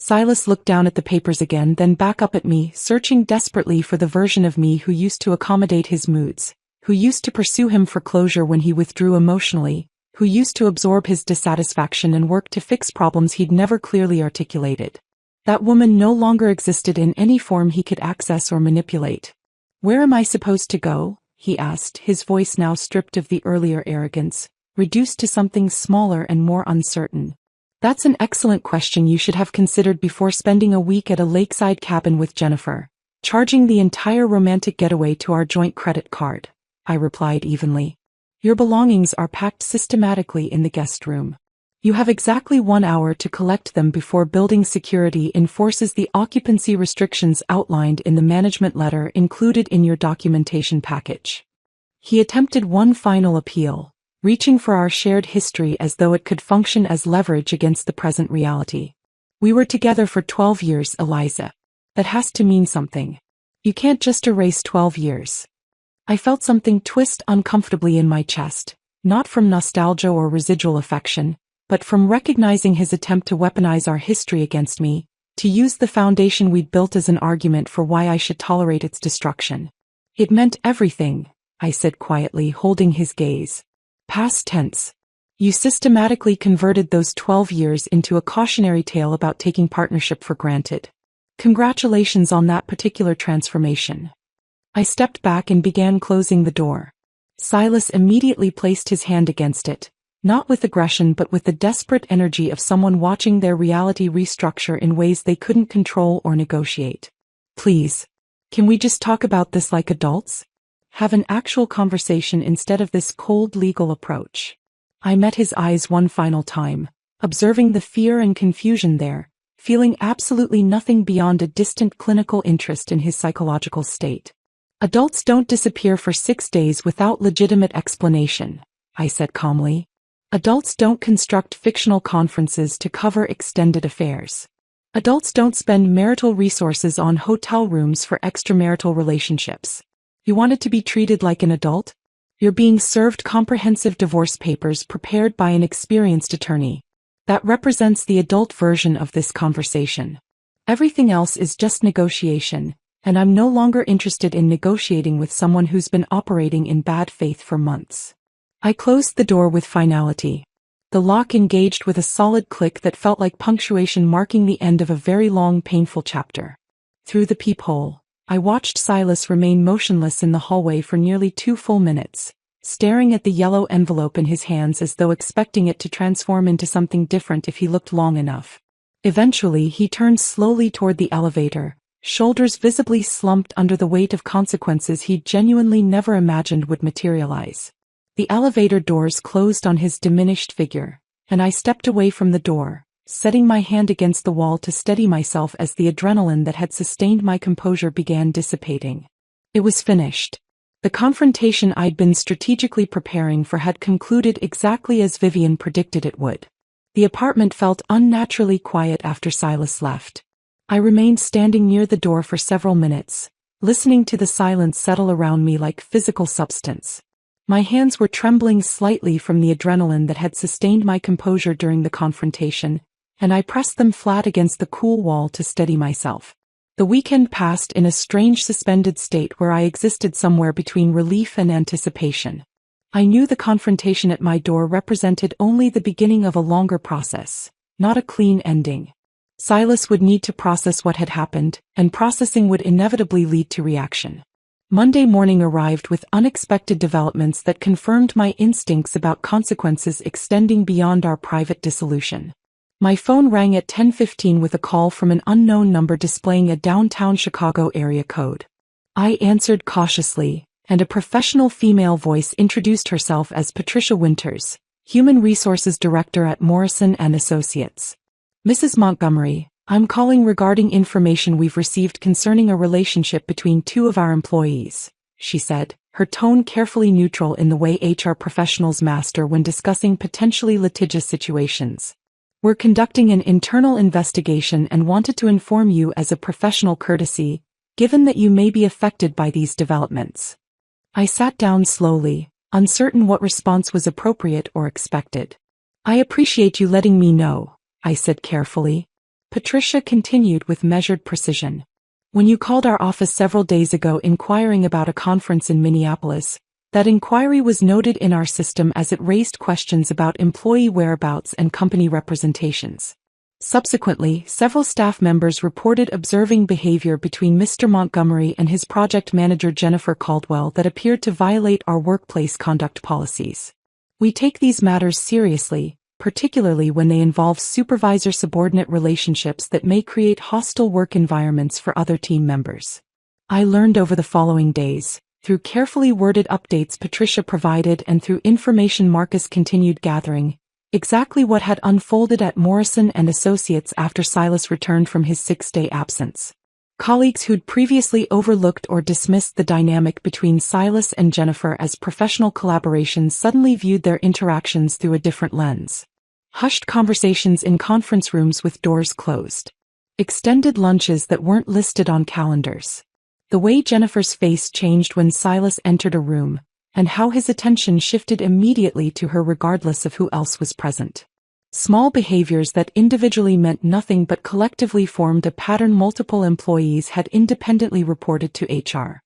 Silas looked down at the papers again, then back up at me, searching desperately for the version of me who used to accommodate his moods, who used to pursue him for closure when he withdrew emotionally, who used to absorb his dissatisfaction and work to fix problems he'd never clearly articulated. That woman no longer existed in any form he could access or manipulate. "Where am I supposed to go?" he asked, his voice now stripped of the earlier arrogance, reduced to something smaller and more uncertain. "That's an excellent question you should have considered before spending a week at a lakeside cabin with Jennifer, charging the entire romantic getaway to our joint credit card," I replied evenly. "Your belongings are packed systematically in the guest room. You have exactly 1 hour to collect them before building security enforces the occupancy restrictions outlined in the management letter included in your documentation package." He attempted one final appeal, reaching for our shared history as though it could function as leverage against the present reality. "We were together for 12 years, Eliza. That has to mean something. You can't just erase 12 years. I felt something twist uncomfortably in my chest, not from nostalgia or residual affection, but from recognizing his attempt to weaponize our history against me, to use the foundation we'd built as an argument for why I should tolerate its destruction. "It meant everything," I said quietly, holding his gaze. "Past tense. You systematically converted those 12 years into a cautionary tale about taking partnership for granted. Congratulations on that particular transformation." I stepped back and began closing the door. Silas immediately placed his hand against it, Not with aggression but with the desperate energy of someone watching their reality restructure in ways they couldn't control or negotiate. Please. Can we just talk about this like adults? Have an actual conversation instead of this cold legal approach. I met his eyes one final time, observing the fear and confusion there, feeling absolutely nothing beyond a distant clinical interest in his psychological state. Adults don't disappear for 6 days without legitimate explanation, I said calmly. Adults don't construct fictional conferences to cover extended affairs. Adults don't spend marital resources on hotel rooms for extramarital relationships. You wanted to be treated like an adult? You're being served comprehensive divorce papers prepared by an experienced attorney. That represents the adult version of this conversation. Everything else is just negotiation, and I'm no longer interested in negotiating with someone who's been operating in bad faith for months. I closed the door with finality. The lock engaged with a solid click that felt like punctuation marking the end of a very long, painful chapter. Through the peephole, I watched Silas remain motionless in the hallway for nearly 2 full minutes, staring at the yellow envelope in his hands as though expecting it to transform into something different if he looked long enough. Eventually, he turned slowly toward the elevator, shoulders visibly slumped under the weight of consequences he'd genuinely never imagined would materialize. The elevator doors closed on his diminished figure, and I stepped away from the door, setting my hand against the wall to steady myself as the adrenaline that had sustained my composure began dissipating. It was finished. The confrontation I'd been strategically preparing for had concluded exactly as Vivian predicted it would. The apartment felt unnaturally quiet after Silas left. I remained standing near the door for several minutes, listening to the silence settle around me like physical substance. My hands were trembling slightly from the adrenaline that had sustained my composure during the confrontation, and I pressed them flat against the cool wall to steady myself. The weekend passed in a strange suspended state where I existed somewhere between relief and anticipation. I knew the confrontation at my door represented only the beginning of a longer process, not a clean ending. Silas would need to process what had happened, and processing would inevitably lead to reaction. Monday morning arrived with unexpected developments that confirmed my instincts about consequences extending beyond our private dissolution. My phone rang at 10:15 with a call from an unknown number displaying a downtown Chicago area code. I answered cautiously, and a professional female voice introduced herself as Patricia Winters, Human Resources Director at Morrison & Associates. Mrs. Montgomery, I'm calling regarding information we've received concerning a relationship between 2 of our employees, she said, her tone carefully neutral in the way HR professionals master when discussing potentially litigious situations. We're conducting an internal investigation and wanted to inform you as a professional courtesy, given that you may be affected by these developments. I sat down slowly, uncertain what response was appropriate or expected. I appreciate you letting me know, I said carefully. Patricia continued with measured precision. When you called our office several days ago inquiring about a conference in Minneapolis, that inquiry was noted in our system as it raised questions about employee whereabouts and company representations. Subsequently, several staff members reported observing behavior between Mr. Montgomery and his project manager Jennifer Caldwell that appeared to violate our workplace conduct policies. We take these matters seriously, particularly when they involve supervisor-subordinate relationships that may create hostile work environments for other team members. I learned over the following days, through carefully worded updates Patricia provided and through information Marcus continued gathering, exactly what had unfolded at Morrison & Associates after Silas returned from his 6-day absence. Colleagues who'd previously overlooked or dismissed the dynamic between Silas and Jennifer as professional collaborations suddenly viewed their interactions through a different lens. Hushed conversations in conference rooms with doors closed. Extended lunches that weren't listed on calendars. The way Jennifer's face changed when Silas entered a room, and how his attention shifted immediately to her regardless of who else was present. Small behaviors that individually meant nothing but collectively formed a pattern multiple employees had independently reported to HR.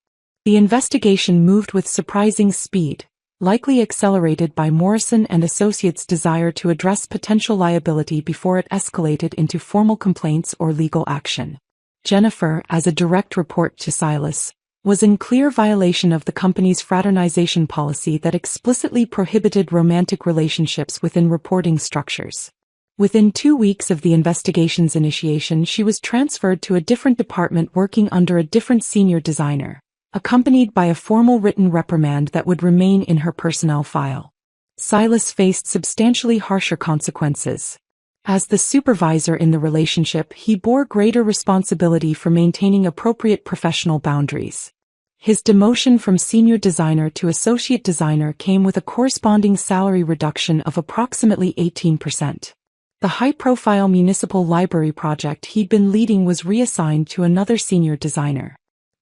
The investigation moved with surprising speed, likely accelerated by Morrison & Associates' desire to address potential liability before it escalated into formal complaints or legal action. Jennifer, as a direct report to Silas, was in clear violation of the company's fraternization policy that explicitly prohibited romantic relationships within reporting structures. Within 2 weeks of the investigation's initiation, she was transferred to a different department working under a different senior designer, accompanied by a formal written reprimand that would remain in her personnel file. Silas faced substantially harsher consequences. As the supervisor in the relationship, he bore greater responsibility for maintaining appropriate professional boundaries. His demotion from senior designer to associate designer came with a corresponding salary reduction of approximately 18%. The high-profile municipal library project he'd been leading was reassigned to another senior designer.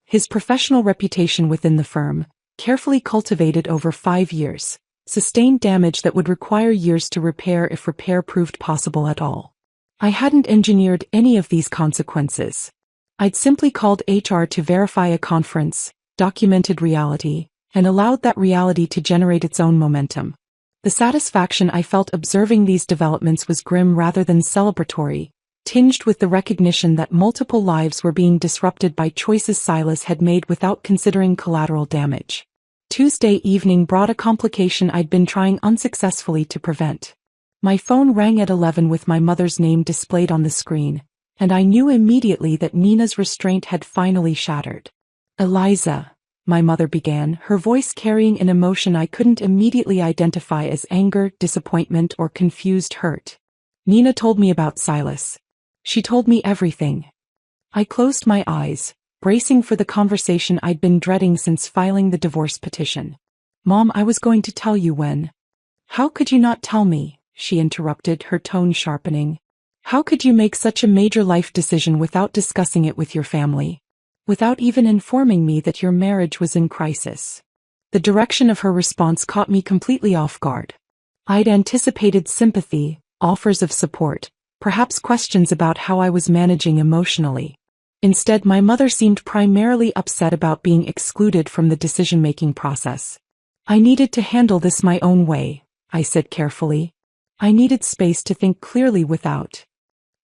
His professional reputation within the firm, carefully cultivated over 5 years, sustained damage that would require years to repair if repair proved possible at all. I hadn't engineered any of these consequences. I'd simply called HR to verify a conference, documented reality, and allowed that reality to generate its own momentum. The satisfaction I felt observing these developments was grim rather than celebratory, tinged with the recognition that multiple lives were being disrupted by choices Silas had made without considering collateral damage. Tuesday evening brought a complication I'd been trying unsuccessfully to prevent. My phone rang at 11 with my mother's name displayed on the screen, and I knew immediately that Nina's restraint had finally shattered. "Eliza," my mother began, her voice carrying an emotion I couldn't immediately identify as anger, disappointment, or confused hurt. "Nina told me about Silas. She told me everything." I closed my eyes, bracing for the conversation I'd been dreading since filing the divorce petition. "Mom, I was going to tell you when." "How could you not tell me?" she interrupted, her tone sharpening. "How could you make such a major life decision without discussing it with your family? Without even informing me that your marriage was in crisis?" The direction of her response caught me completely off guard. I'd anticipated sympathy, offers of support, perhaps questions about how I was managing emotionally. Instead, my mother seemed primarily upset about being excluded from the decision-making process. "I needed to handle this my own way," I said carefully. "I needed space to think clearly without."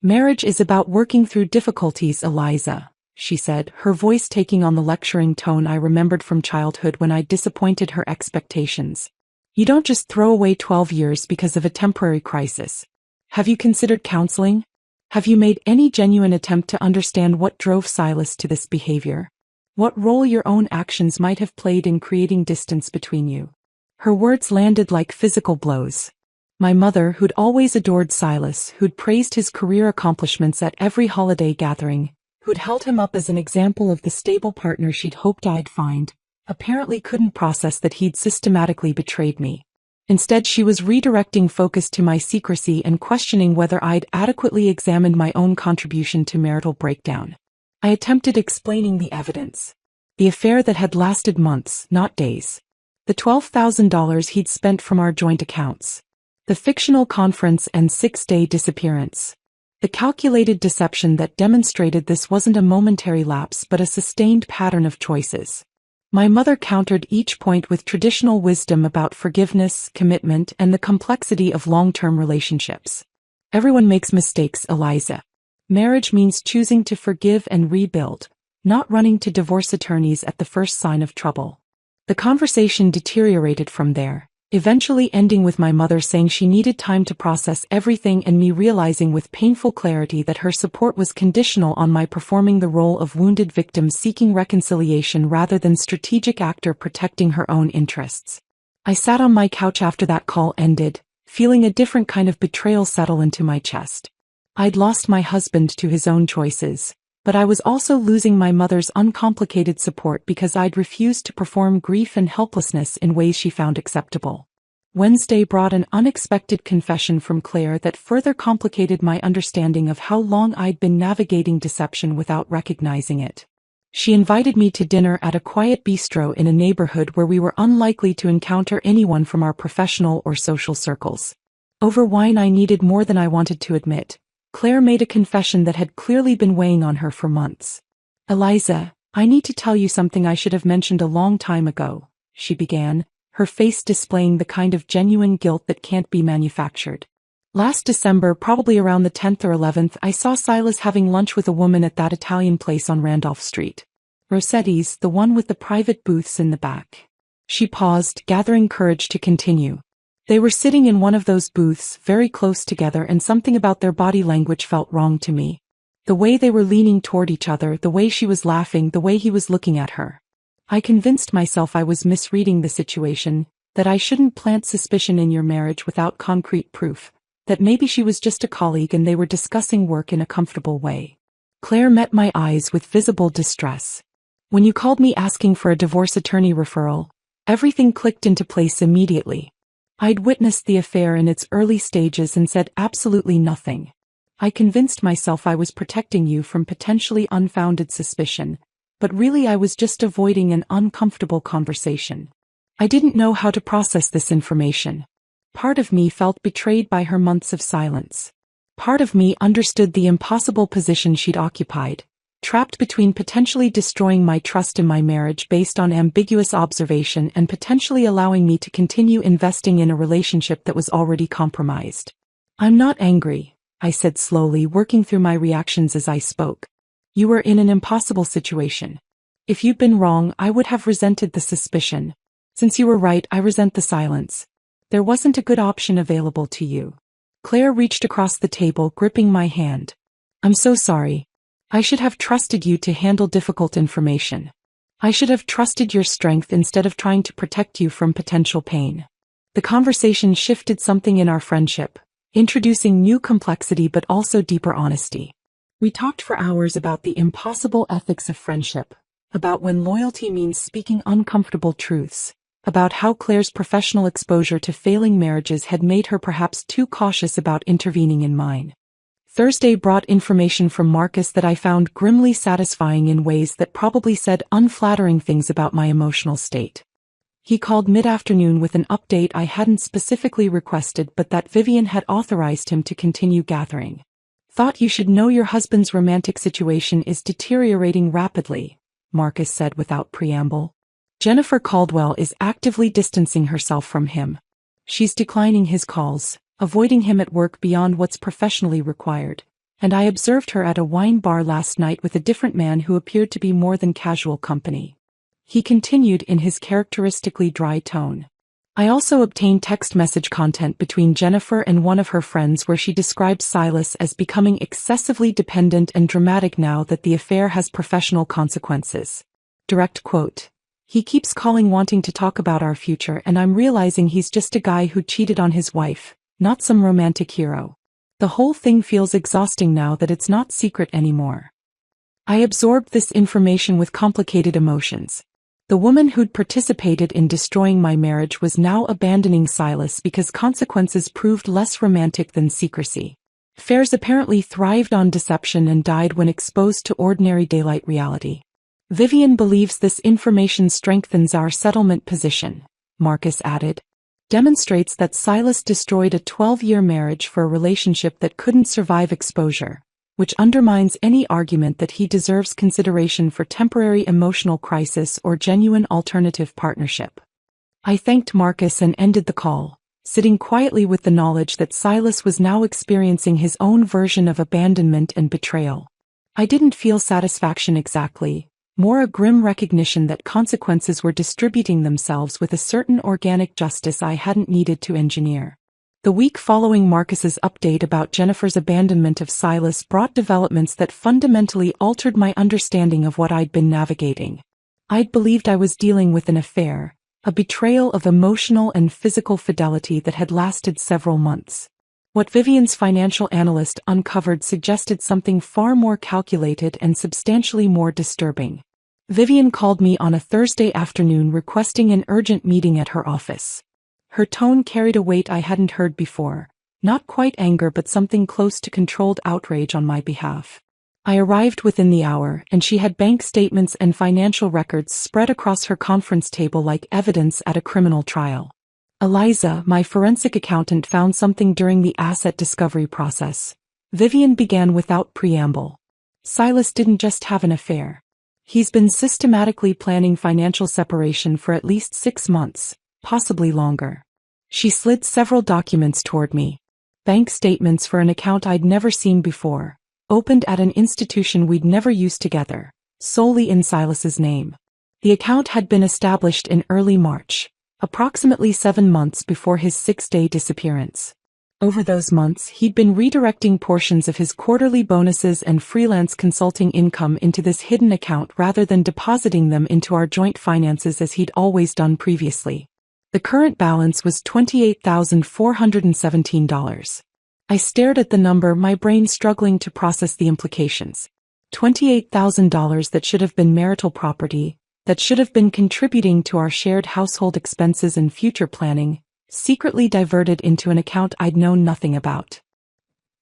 "Marriage is about working through difficulties, Eliza," she said, her voice taking on the lecturing tone I remembered from childhood when I disappointed her expectations. "You don't just throw away 12 years because of a temporary crisis. Have you considered counseling? Have you made any genuine attempt to understand what drove Silas to this behavior? What role your own actions might have played in creating distance between you?" Her words landed like physical blows. My mother, who'd always adored Silas, who'd praised his career accomplishments at every holiday gathering, who'd held him up as an example of the stable partner she'd hoped I'd find, apparently couldn't process that he'd systematically betrayed me. Instead, she was redirecting focus to my secrecy and questioning whether I'd adequately examined my own contribution to marital breakdown. I attempted explaining the evidence. The affair that had lasted months, not days. The $12,000 he'd spent from our joint accounts. The fictional conference and 6-day disappearance. The calculated deception that demonstrated this wasn't a momentary lapse but a sustained pattern of choices. My mother countered each point with traditional wisdom about forgiveness, commitment, and the complexity of long-term relationships. "Everyone makes mistakes, Eliza. Marriage means choosing to forgive and rebuild, not running to divorce attorneys at the first sign of trouble." The conversation deteriorated from there, eventually ending with my mother saying she needed time to process everything and me realizing with painful clarity that her support was conditional on my performing the role of wounded victim seeking reconciliation rather than strategic actor protecting her own interests. I sat on my couch after that call ended, feeling a different kind of betrayal settle into my chest. I'd lost my husband to his own choices, but I was also losing my mother's uncomplicated support because I'd refused to perform grief and helplessness in ways she found acceptable. Wednesday brought an unexpected confession from Claire that further complicated my understanding of how long I'd been navigating deception without recognizing it. She invited me to dinner at a quiet bistro in a neighborhood where we were unlikely to encounter anyone from our professional or social circles. Over wine I needed more than I wanted to admit, Claire made a confession that had clearly been weighing on her for months. "Eliza, I need to tell you something I should have mentioned a long time ago," she began, her face displaying the kind of genuine guilt that can't be manufactured. "Last December, probably around the 10th or 11th, I saw Silas having lunch with a woman at that Italian place on Randolph Street. Rossetti's, the one with the private booths in the back. She paused, gathering courage to continue. They were sitting in one of those booths, very close together, and something about their body language felt wrong to me. The way they were leaning toward each other, the way she was laughing, the way he was looking at her. I convinced myself I was misreading the situation, that I shouldn't plant suspicion in your marriage without concrete proof, that maybe she was just a colleague and they were discussing work in a comfortable way. Claire met my eyes with visible distress. When you called me asking for a divorce attorney referral, everything clicked into place immediately. I'd witnessed the affair in its early stages and said absolutely nothing. I convinced myself I was protecting you from potentially unfounded suspicion, but really I was just avoiding an uncomfortable conversation. I didn't know how to process this information. Part of me felt betrayed by her months of silence. Part of me understood the impossible position she'd occupied, trapped between potentially destroying my trust in my marriage based on ambiguous observation and potentially allowing me to continue investing in a relationship that was already compromised. I'm not angry, I said slowly, working through my reactions as I spoke. You were in an impossible situation. If you'd been wrong, I would have resented the suspicion. Since you were right, I resent the silence. There wasn't a good option available to you. Claire reached across the table, gripping my hand. I'm so sorry. I should have trusted you to handle difficult information. I should have trusted your strength instead of trying to protect you from potential pain. The conversation shifted something in our friendship, introducing new complexity but also deeper honesty. We talked for hours about the impossible ethics of friendship, about when loyalty means speaking uncomfortable truths, about how Claire's professional exposure to failing marriages had made her perhaps too cautious about intervening in mine. Thursday brought information from Marcus that I found grimly satisfying in ways that probably said unflattering things about my emotional state. He called mid-afternoon with an update I hadn't specifically requested but that Vivian had authorized him to continue gathering. Thought you should know your husband's romantic situation is deteriorating rapidly, Marcus said without preamble. Jennifer Caldwell is actively distancing herself from him. She's declining his calls, avoiding him at work beyond what's professionally required, and I observed her at a wine bar last night with a different man who appeared to be more than casual company. He continued in his characteristically dry tone. I also obtained text message content between Jennifer and one of her friends where she described Silas as becoming excessively dependent and dramatic now that the affair has professional consequences. Direct quote. He keeps calling wanting to talk about our future and I'm realizing he's just a guy who cheated on his wife, not some romantic hero. The whole thing feels exhausting now that it's not secret anymore. I absorbed this information with complicated emotions. The woman who'd participated in destroying my marriage was now abandoning Silas because consequences proved less romantic than secrecy. Affairs apparently thrived on deception and died when exposed to ordinary daylight reality. Vivian believes this information strengthens our settlement position, Marcus added. Demonstrates that Silas destroyed a 12-year marriage for a relationship that couldn't survive exposure, which undermines any argument that he deserves consideration for temporary emotional crisis or genuine alternative partnership. I thanked Marcus and ended the call, sitting quietly with the knowledge that Silas was now experiencing his own version of abandonment and betrayal. I didn't feel satisfaction exactly, more a grim recognition that consequences were distributing themselves with a certain organic justice I hadn't needed to engineer. The week following Marcus's update about Jennifer's abandonment of Silas brought developments that fundamentally altered my understanding of what I'd been navigating. I'd believed I was dealing with an affair, a betrayal of emotional and physical fidelity that had lasted several months. What Vivian's financial analyst uncovered suggested something far more calculated and substantially more disturbing. Vivian called me on a Thursday afternoon requesting an urgent meeting at her office. Her tone carried a weight I hadn't heard before, not quite anger but something close to controlled outrage on my behalf. I arrived within the hour, and she had bank statements and financial records spread across her conference table like evidence at a criminal trial. Eliza, my forensic accountant, found something during the asset discovery process. Vivian began without preamble. Silas didn't just have an affair. He's been systematically planning financial separation for at least 6 months, possibly longer. She slid several documents toward me. Bank statements for an account I'd never seen before, opened at an institution we'd never used together, solely in Silas's name. The account had been established in early March, approximately 7 months before his 6-day disappearance. Over those months, he'd been redirecting portions of his quarterly bonuses and freelance consulting income into this hidden account rather than depositing them into our joint finances as he'd always done previously. The current balance was $28,417. I stared at the number, my brain struggling to process the implications. $28,000 that should have been marital property, that should have been contributing to our shared household expenses and future planning, secretly diverted into an account I'd known nothing about.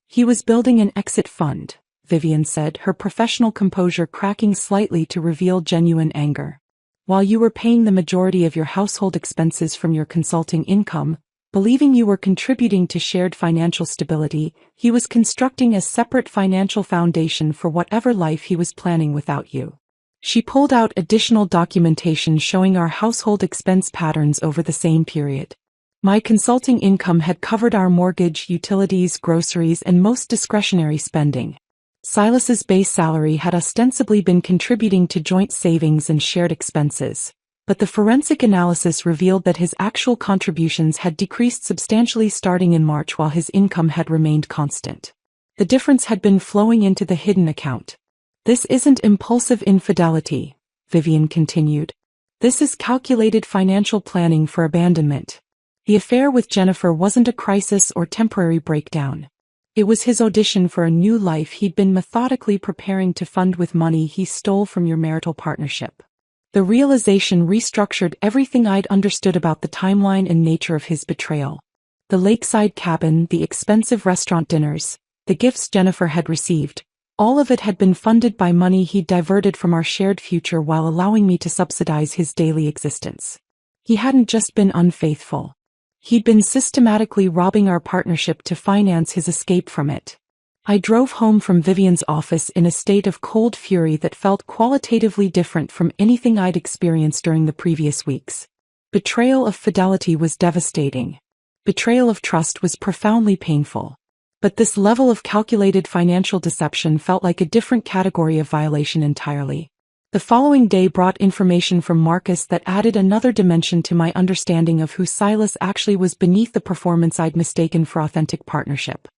He was building an exit fund, Vivian said, her professional composure cracking slightly to reveal genuine anger. While you were paying the majority of your household expenses from your consulting income, believing you were contributing to shared financial stability, he was constructing a separate financial foundation for whatever life he was planning without you. She pulled out additional documentation showing our household expense patterns over the same period. My consulting income had covered our mortgage, utilities, groceries, and most discretionary spending. Silas's base salary had ostensibly been contributing to joint savings and shared expenses, but the forensic analysis revealed that his actual contributions had decreased substantially starting in March while his income had remained constant. The difference had been flowing into the hidden account. This isn't impulsive infidelity, Vivian continued. This is calculated financial planning for abandonment. The affair with Jennifer wasn't a crisis or temporary breakdown. It was his audition for a new life he'd been methodically preparing to fund with money he stole from your marital partnership. The realization restructured everything I'd understood about the timeline and nature of his betrayal. The lakeside cabin, the expensive restaurant dinners, the gifts Jennifer had received, all of it had been funded by money he'd diverted from our shared future while allowing me to subsidize his daily existence. He hadn't just been unfaithful. He'd been systematically robbing our partnership to finance his escape from it. I drove home from Vivian's office in a state of cold fury that felt qualitatively different from anything I'd experienced during the previous weeks. Betrayal of fidelity was devastating. Betrayal of trust was profoundly painful. But this level of calculated financial deception felt like a different category of violation entirely. The following day brought information from Marcus that added another dimension to my understanding of who Silas actually was beneath the performance I'd mistaken for authentic partnership.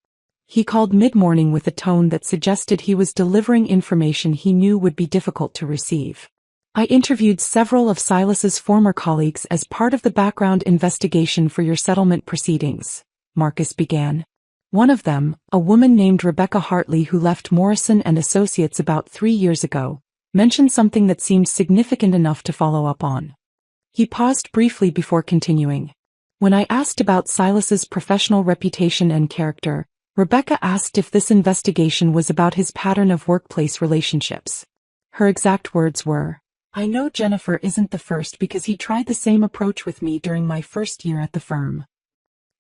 He called mid-morning with a tone that suggested he was delivering information he knew would be difficult to receive. I interviewed several of Silas's former colleagues as part of the background investigation for your settlement proceedings, Marcus began. One of them, a woman named Rebecca Hartley who left Morrison and Associates about 3 years ago, mentioned something that seemed significant enough to follow up on. He paused briefly before continuing. When I asked about Silas's professional reputation and character, Rebecca asked if this investigation was about his pattern of workplace relationships. Her exact words were, "I know Jennifer isn't the first because he tried the same approach with me during my first year at the firm."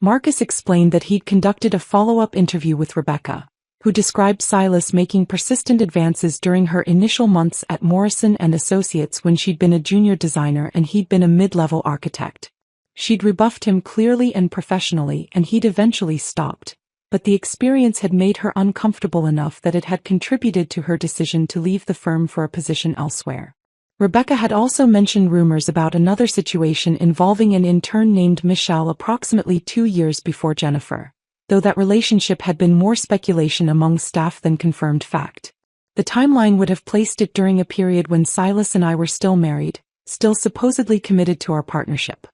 Marcus explained that he'd conducted a follow-up interview with Rebecca, who described Silas making persistent advances during her initial months at Morrison and Associates when she'd been a junior designer and he'd been a mid-level architect. She'd rebuffed him clearly and professionally and he'd eventually stopped, but the experience had made her uncomfortable enough that it had contributed to her decision to leave the firm for a position elsewhere. Rebecca had also mentioned rumors about another situation involving an intern named Michelle approximately 2 years before Jennifer, though that relationship had been more speculation among staff than confirmed fact. The timeline would have placed it during a period when Silas and I were still married, still supposedly committed to our partnership.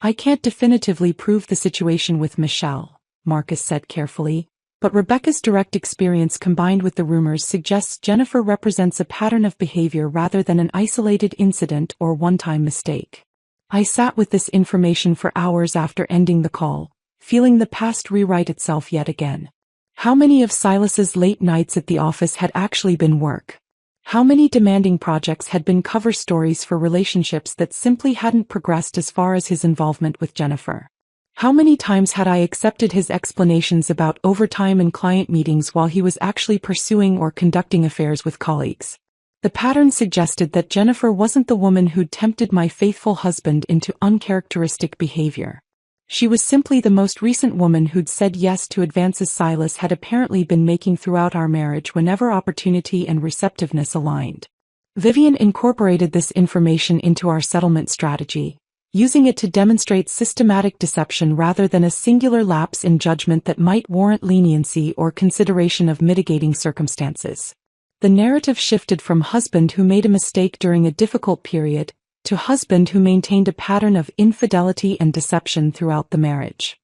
"I can't definitively prove the situation with Michelle," Marcus said carefully, but Rebecca's direct experience combined with the rumors suggests Jennifer represents a pattern of behavior rather than an isolated incident or one-time mistake. I sat with this information for hours after ending the call, feeling the past rewrite itself yet again. How many of Silas's late nights at the office had actually been work? How many demanding projects had been cover stories for relationships that simply hadn't progressed as far as his involvement with Jennifer? How many times had I accepted his explanations about overtime and client meetings while he was actually pursuing or conducting affairs with colleagues? The pattern suggested that Jennifer wasn't the woman who'd tempted my faithful husband into uncharacteristic behavior. She was simply the most recent woman who'd said yes to advances Silas had apparently been making throughout our marriage whenever opportunity and receptiveness aligned. Vivian incorporated this information into our settlement strategy, using it to demonstrate systematic deception rather than a singular lapse in judgment that might warrant leniency or consideration of mitigating circumstances. The narrative shifted from husband who made a mistake during a difficult period to husband who maintained a pattern of infidelity and deception throughout the marriage.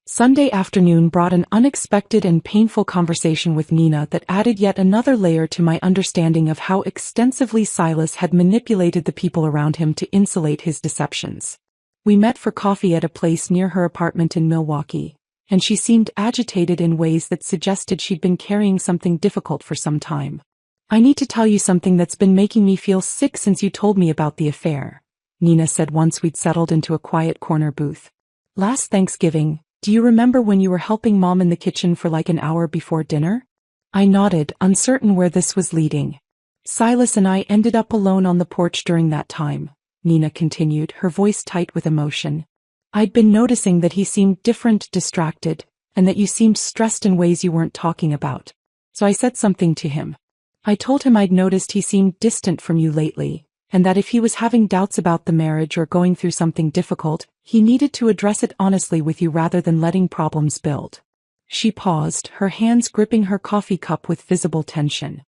Sunday afternoon brought an unexpected and painful conversation with Nina that added yet another layer to my understanding of how extensively Silas had manipulated the people around him to insulate his deceptions. We met for coffee at a place near her apartment in Milwaukee, and she seemed agitated in ways that suggested she'd been carrying something difficult for some time. "I need to tell you something that's been making me feel sick since you told me about the affair," Nina said once we'd settled into a quiet corner booth. "Last Thanksgiving, do you remember when you were helping Mom in the kitchen for like an hour before dinner?" I nodded, uncertain where this was leading. "Silas and I ended up alone on the porch during that time," Nina continued, her voice tight with emotion. "I'd been noticing that he seemed different, distracted, and that you seemed stressed in ways you weren't talking about. So I said something to him. I told him I'd noticed he seemed distant from you lately, and that if he was having doubts about the marriage or going through something difficult, he needed to address it honestly with you rather than letting problems build." She paused, her hands gripping her coffee cup with visible tension.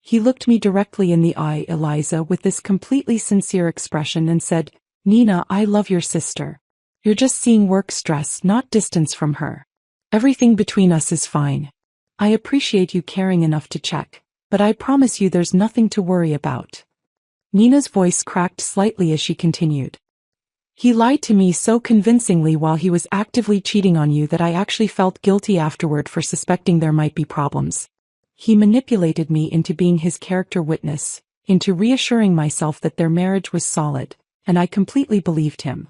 "He looked me directly in the eye, Eliza, with this completely sincere expression and said, 'Nina, I love your sister. You're just seeing work stress, not distance from her. Everything between us is fine. I appreciate you caring enough to check, but I promise you there's nothing to worry about.'" Nina's voice cracked slightly as she continued. "He lied to me so convincingly while he was actively cheating on you that I actually felt guilty afterward for suspecting there might be problems. He manipulated me into being his character witness, into reassuring myself that their marriage was solid, and I completely believed him."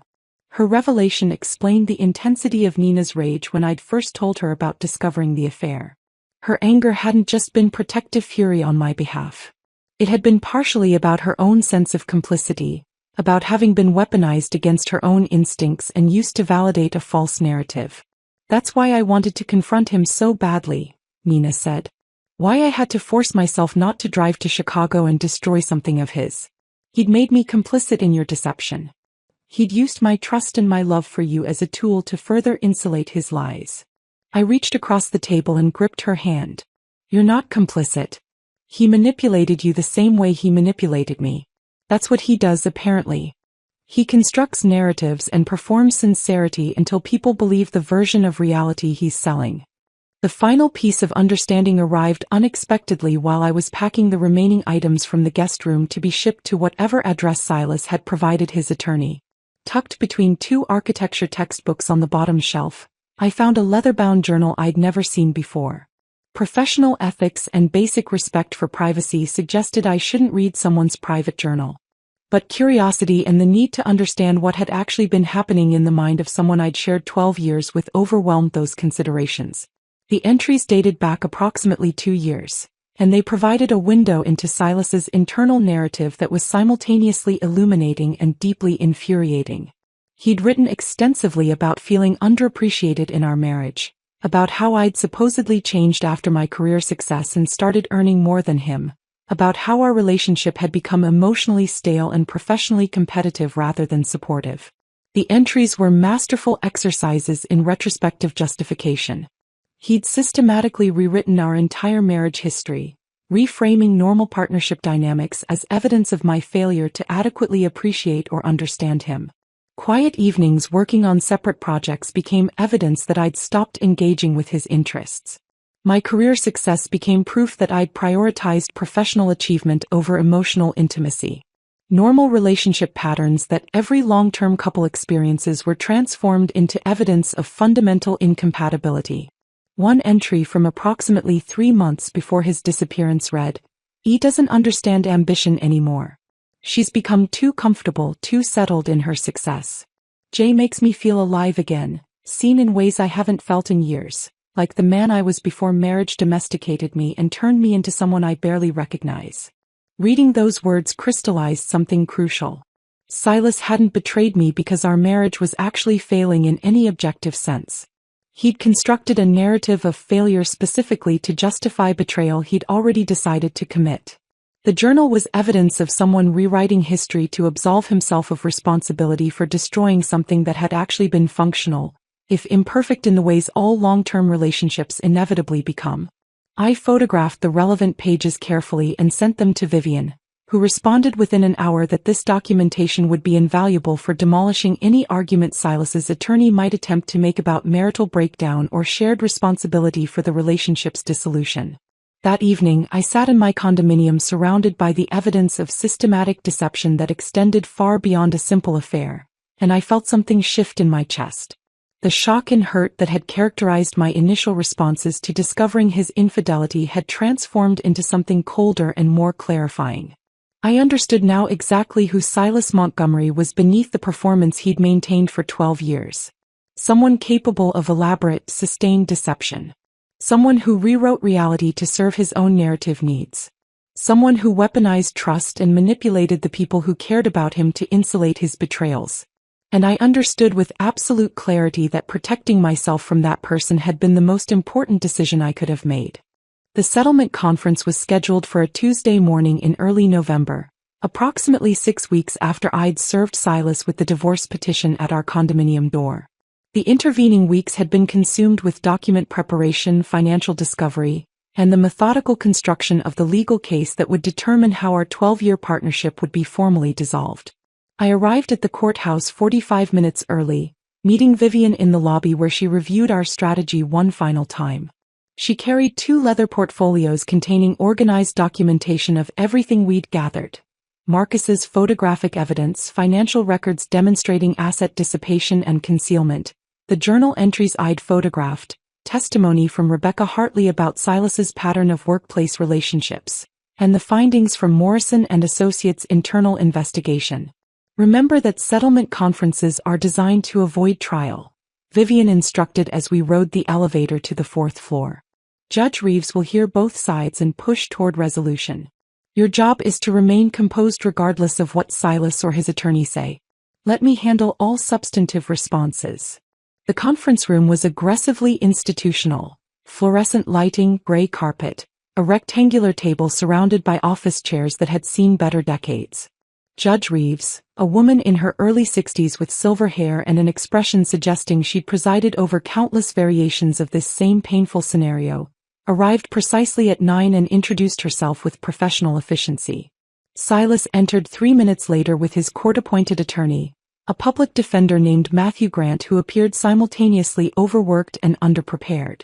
Her revelation explained the intensity of Nina's rage when I'd first told her about discovering the affair. Her anger hadn't just been protective fury on my behalf. It had been partially about her own sense of complicity, about having been weaponized against her own instincts and used to validate a false narrative. "That's why I wanted to confront him so badly," Nina said. "Why I had to force myself not to drive to Chicago and destroy something of his. He'd made me complicit in your deception. He'd used my trust and my love for you as a tool to further insulate his lies." I reached across the table and gripped her hand. "You're not complicit. He manipulated you the same way he manipulated me. That's what he does apparently. He constructs narratives and performs sincerity until people believe the version of reality he's selling." The final piece of understanding arrived unexpectedly while I was packing the remaining items from the guest room to be shipped to whatever address Silas had provided his attorney. Tucked between two architecture textbooks on the bottom shelf, I found a leather-bound journal I'd never seen before. Professional ethics and basic respect for privacy suggested I shouldn't read someone's private journal. But curiosity and the need to understand what had actually been happening in the mind of someone I'd shared 12 years with overwhelmed those considerations. The entries dated back approximately 2 years, and they provided a window into Silas's internal narrative that was simultaneously illuminating and deeply infuriating. He'd written extensively about feeling underappreciated in our marriage, about how I'd supposedly changed after my career success and started earning more than him, about how our relationship had become emotionally stale and professionally competitive rather than supportive. The entries were masterful exercises in retrospective justification. He'd systematically rewritten our entire marriage history, reframing normal partnership dynamics as evidence of my failure to adequately appreciate or understand him. Quiet evenings working on separate projects became evidence that I'd stopped engaging with his interests. My career success became proof that I'd prioritized professional achievement over emotional intimacy. Normal relationship patterns that every long-term couple experiences were transformed into evidence of fundamental incompatibility. One entry from approximately 3 months before his disappearance read, "E doesn't understand ambition anymore. She's become too comfortable, too settled in her success. Jay makes me feel alive again, seen in ways I haven't felt in years, like the man I was before marriage domesticated me and turned me into someone I barely recognize." Reading those words crystallized something crucial. Silas hadn't betrayed me because our marriage was actually failing in any objective sense. He'd constructed a narrative of failure specifically to justify betrayal he'd already decided to commit. The journal was evidence of someone rewriting history to absolve himself of responsibility for destroying something that had actually been functional, if imperfect in the ways all long-term relationships inevitably become. I photographed the relevant pages carefully and sent them to Vivian, who responded within an hour that this documentation would be invaluable for demolishing any argument Silas's attorney might attempt to make about marital breakdown or shared responsibility for the relationship's dissolution. That evening, I sat in my condominium surrounded by the evidence of systematic deception that extended far beyond a simple affair, and I felt something shift in my chest. The shock and hurt that had characterized my initial responses to discovering his infidelity had transformed into something colder and more clarifying. I understood now exactly who Silas Montgomery was beneath the performance he'd maintained for 12 years. Someone capable of elaborate, sustained deception. Someone who rewrote reality to serve his own narrative needs. Someone who weaponized trust and manipulated the people who cared about him to insulate his betrayals. And I understood with absolute clarity that protecting myself from that person had been the most important decision I could have made. The settlement conference was scheduled for a Tuesday morning in early November, approximately 6 weeks after I'd served Silas with the divorce petition at our condominium door. The intervening weeks had been consumed with document preparation, financial discovery, and the methodical construction of the legal case that would determine how our 12-year partnership would be formally dissolved. I arrived at the courthouse 45 minutes early, meeting Vivian in the lobby where she reviewed our strategy one final time. She carried 2 leather portfolios containing organized documentation of everything we'd gathered. Marcus's photographic evidence, financial records demonstrating asset dissipation and concealment, the journal entries I'd photographed, testimony from Rebecca Hartley about Silas's pattern of workplace relationships, and the findings from Morrison and Associates' internal investigation. Remember that settlement conferences are designed to avoid trial, Vivian instructed as we rode the elevator to the 4th floor. Judge Reeves will hear both sides and push toward resolution. Your job is to remain composed regardless of what Silas or his attorney say. Let me handle all substantive responses. The conference room was aggressively institutional. Fluorescent lighting, gray carpet, a rectangular table surrounded by office chairs that had seen better decades. Judge Reeves, a woman in her early 60s with silver hair and an expression suggesting she'd presided over countless variations of this same painful scenario, arrived precisely at 9 and introduced herself with professional efficiency. Silas entered 3 minutes later with his court-appointed attorney, a public defender named Matthew Grant who appeared simultaneously overworked and underprepared.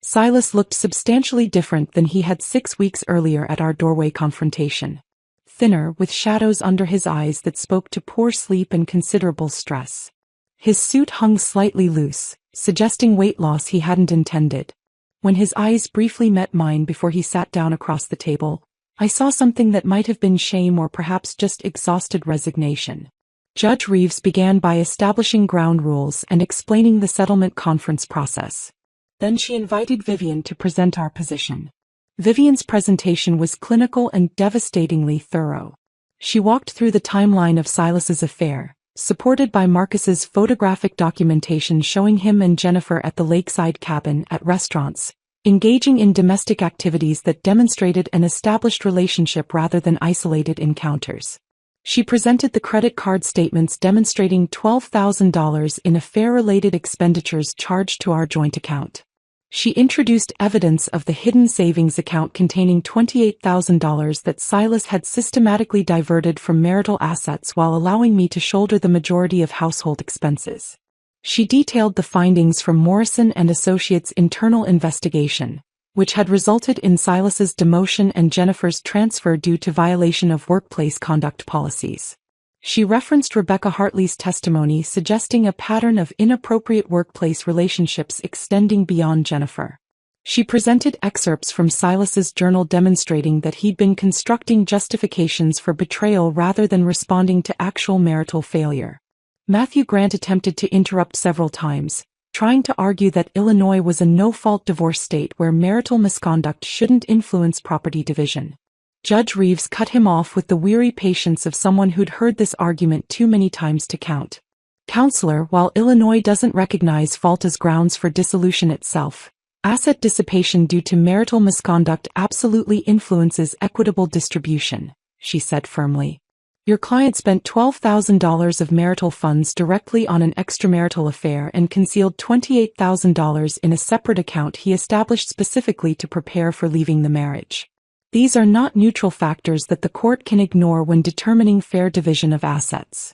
Silas looked substantially different than he had 6 weeks earlier at our doorway confrontation. Thinner, with shadows under his eyes that spoke to poor sleep and considerable stress. His suit hung slightly loose, suggesting weight loss he hadn't intended. When his eyes briefly met mine before he sat down across the table, I saw something that might have been shame or perhaps just exhausted resignation. Judge Reeves began by establishing ground rules and explaining the settlement conference process. Then she invited Vivian to present our position. Vivian's presentation was clinical and devastatingly thorough. She walked through the timeline of Silas's affair, supported by Marcus's photographic documentation showing him and Jennifer at the lakeside cabin, at restaurants, engaging in domestic activities that demonstrated an established relationship rather than isolated encounters. She presented the credit card statements demonstrating $12,000 in affair-related expenditures charged to our joint account. She introduced evidence of the hidden savings account containing $28,000 that Silas had systematically diverted from marital assets while allowing me to shoulder the majority of household expenses. She detailed the findings from Morrison and Associates' internal investigation, which had resulted in Silas's demotion and Jennifer's transfer due to violation of workplace conduct policies. She referenced Rebecca Hartley's testimony suggesting a pattern of inappropriate workplace relationships extending beyond Jennifer. She presented excerpts from Silas's journal demonstrating that he'd been constructing justifications for betrayal rather than responding to actual marital failure. Matthew Grant attempted to interrupt several times, trying to argue that Illinois was a no-fault divorce state where marital misconduct shouldn't influence property division. Judge Reeves cut him off with the weary patience of someone who'd heard this argument too many times to count. Counselor, while Illinois doesn't recognize fault as grounds for dissolution itself, Asset dissipation due to marital misconduct absolutely influences equitable distribution, she said firmly. Your client spent $12,000 of marital funds directly on an extramarital affair and concealed $28,000 in a separate account he established specifically to prepare for leaving the marriage. These are not neutral factors that the court can ignore when determining fair division of assets.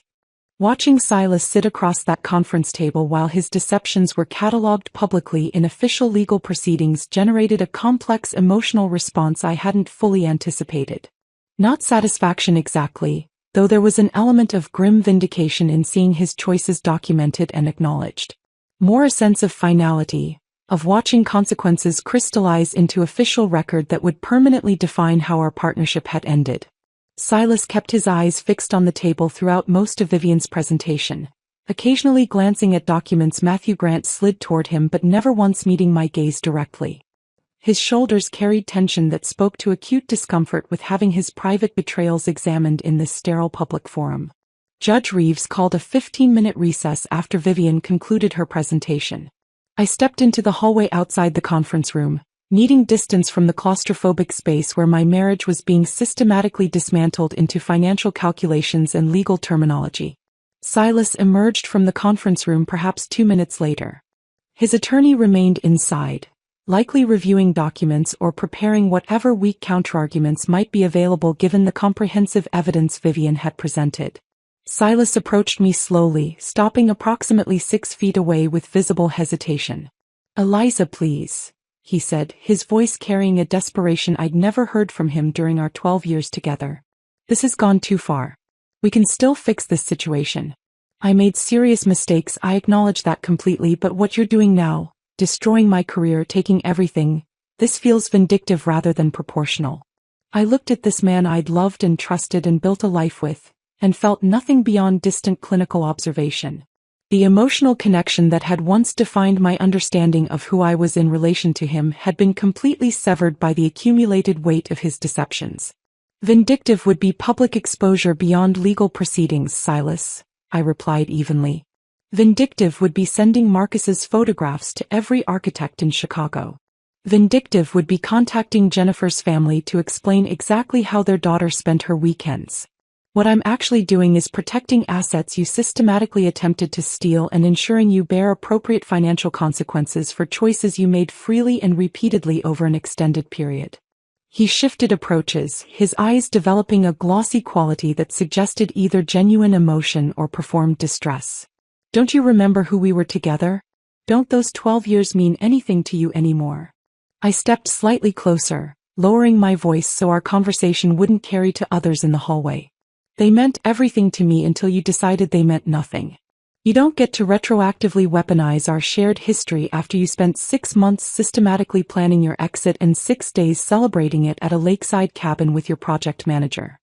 Watching Silas sit across that conference table while his deceptions were catalogued publicly in official legal proceedings generated a complex emotional response I hadn't fully anticipated. Not satisfaction exactly, though there was an element of grim vindication in seeing his choices documented and acknowledged. More a sense of finality, of watching consequences crystallize into official record that would permanently define how our partnership had ended. Silas kept his eyes fixed on the table throughout most of Vivian's presentation, occasionally glancing at documents Matthew Grant slid toward him but never once meeting my gaze directly. His shoulders carried tension that spoke to acute discomfort with having his private betrayals examined in this sterile public forum. Judge Reeves called a 15-minute recess after Vivian concluded her presentation. I stepped into the hallway outside the conference room, needing distance from the claustrophobic space where my marriage was being systematically dismantled into financial calculations and legal terminology. Silas emerged from the conference room perhaps 2 minutes later. His attorney remained inside, likely reviewing documents or preparing whatever weak counterarguments might be available given the comprehensive evidence Vivian had presented. Silas approached me slowly, stopping approximately 6 feet away with visible hesitation. "Eliza, please," he said, his voice carrying a desperation I'd never heard from him during our 12 years together. "This has gone too far. We can still fix this situation. I made serious mistakes, I acknowledge that completely, but what you're doing now, destroying my career, taking everything, this feels vindictive rather than proportional." I looked at this man I'd loved and trusted and built a life with, and felt nothing beyond distant clinical observation. The emotional connection that had once defined my understanding of who I was in relation to him had been completely severed by the accumulated weight of his deceptions. "Vindictive would be public exposure beyond legal proceedings, Silas," I replied evenly. "Vindictive would be sending Marcus's photographs to every architect in Chicago. Vindictive would be contacting Jennifer's family to explain exactly how their daughter spent her weekends. What I'm actually doing is protecting assets you systematically attempted to steal and ensuring you bear appropriate financial consequences for choices you made freely and repeatedly over an extended period." He shifted approaches, his eyes developing a glossy quality that suggested either genuine emotion or performed distress. "Don't you remember who we were together? Don't those 12 years mean anything to you anymore?" I stepped slightly closer, lowering my voice so our conversation wouldn't carry to others in the hallway. "They meant everything to me until you decided they meant nothing. You don't get to retroactively weaponize our shared history after you spent 6 months systematically planning your exit and 6 days celebrating it at a lakeside cabin with your project manager."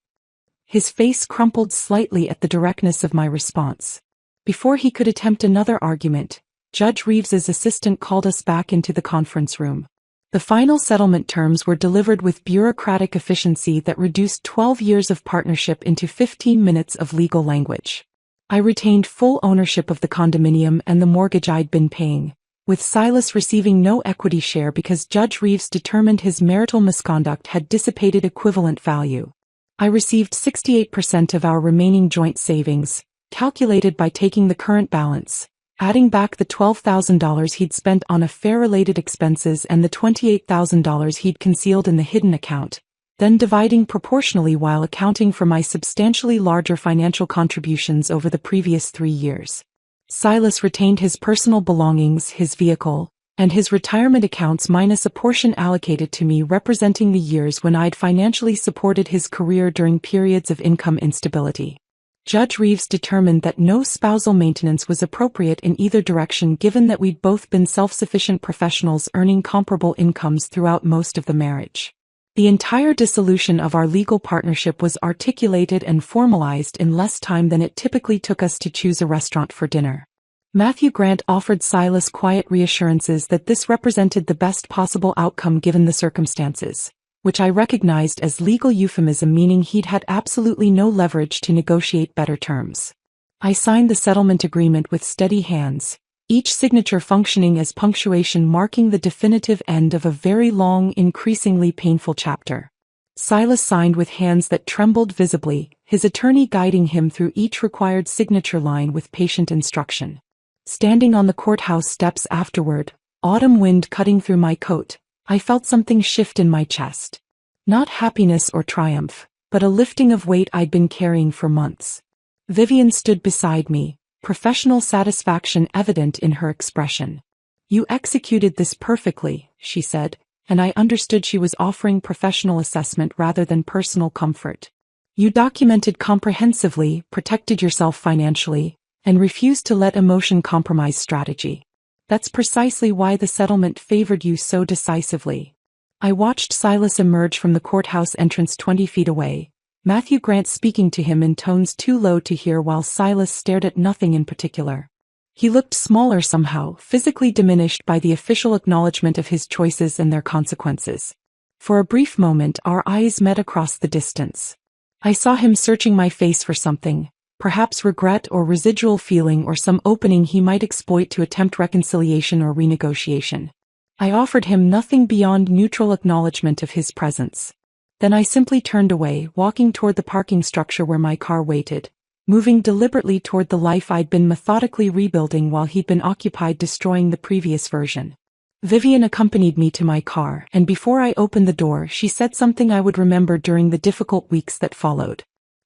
His face crumpled slightly at the directness of my response. Before he could attempt another argument, Judge Reeves's assistant called us back into the conference room. The final settlement terms were delivered with bureaucratic efficiency that reduced 12 years of partnership into 15 minutes of legal language. I retained full ownership of the condominium and the mortgage I'd been paying, with Silas receiving no equity share because Judge Reeves determined his marital misconduct had dissipated equivalent value. I received 68% of our remaining joint savings, calculated by taking the current balance, adding back the $12,000 he'd spent on affair-related expenses and the $28,000 he'd concealed in the hidden account, then dividing proportionally while accounting for my substantially larger financial contributions over the previous 3 years. Silas retained his personal belongings, his vehicle, and his retirement accounts minus a portion allocated to me representing the years when I'd financially supported his career during periods of income instability. Judge Reeves determined that no spousal maintenance was appropriate in either direction given that we'd both been self-sufficient professionals earning comparable incomes throughout most of the marriage. The entire dissolution of our legal partnership was articulated and formalized in less time than it typically took us to choose a restaurant for dinner. Matthew Grant offered Silas quiet reassurances that this represented the best possible outcome given the circumstances, which I recognized as legal euphemism meaning he'd had absolutely no leverage to negotiate better terms. I signed the settlement agreement with steady hands, each signature functioning as punctuation marking the definitive end of a very long, increasingly painful chapter. Silas signed with hands that trembled visibly, his attorney guiding him through each required signature line with patient instruction. Standing on the courthouse steps afterward, autumn wind cutting through my coat, I felt something shift in my chest. Not happiness or triumph, but a lifting of weight I'd been carrying for months. Vivian stood beside me, professional satisfaction evident in her expression. "You executed this perfectly," she said, and I understood she was offering professional assessment rather than personal comfort. "You documented comprehensively, protected yourself financially, and refused to let emotion compromise strategy. That's precisely why the settlement favored you so decisively." I watched Silas emerge from the courthouse entrance 20 feet away, Matthew Grant speaking to him in tones too low to hear while Silas stared at nothing in particular. He looked smaller somehow, physically diminished by the official acknowledgement of his choices and their consequences. For a brief moment our eyes met across the distance. I saw him searching my face for something, perhaps regret or residual feeling or some opening he might exploit to attempt reconciliation or renegotiation. I offered him nothing beyond neutral acknowledgement of his presence. Then I simply turned away, walking toward the parking structure where my car waited, moving deliberately toward the life I'd been methodically rebuilding while he'd been occupied destroying the previous version. Vivian accompanied me to my car, and before I opened the door she said something I would remember during the difficult weeks that followed.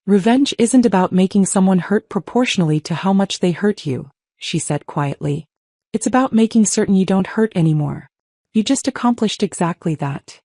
"Revenge isn't about making someone hurt proportionally to how much they hurt you," she said quietly. "It's about making certain you don't hurt anymore. You just accomplished exactly that."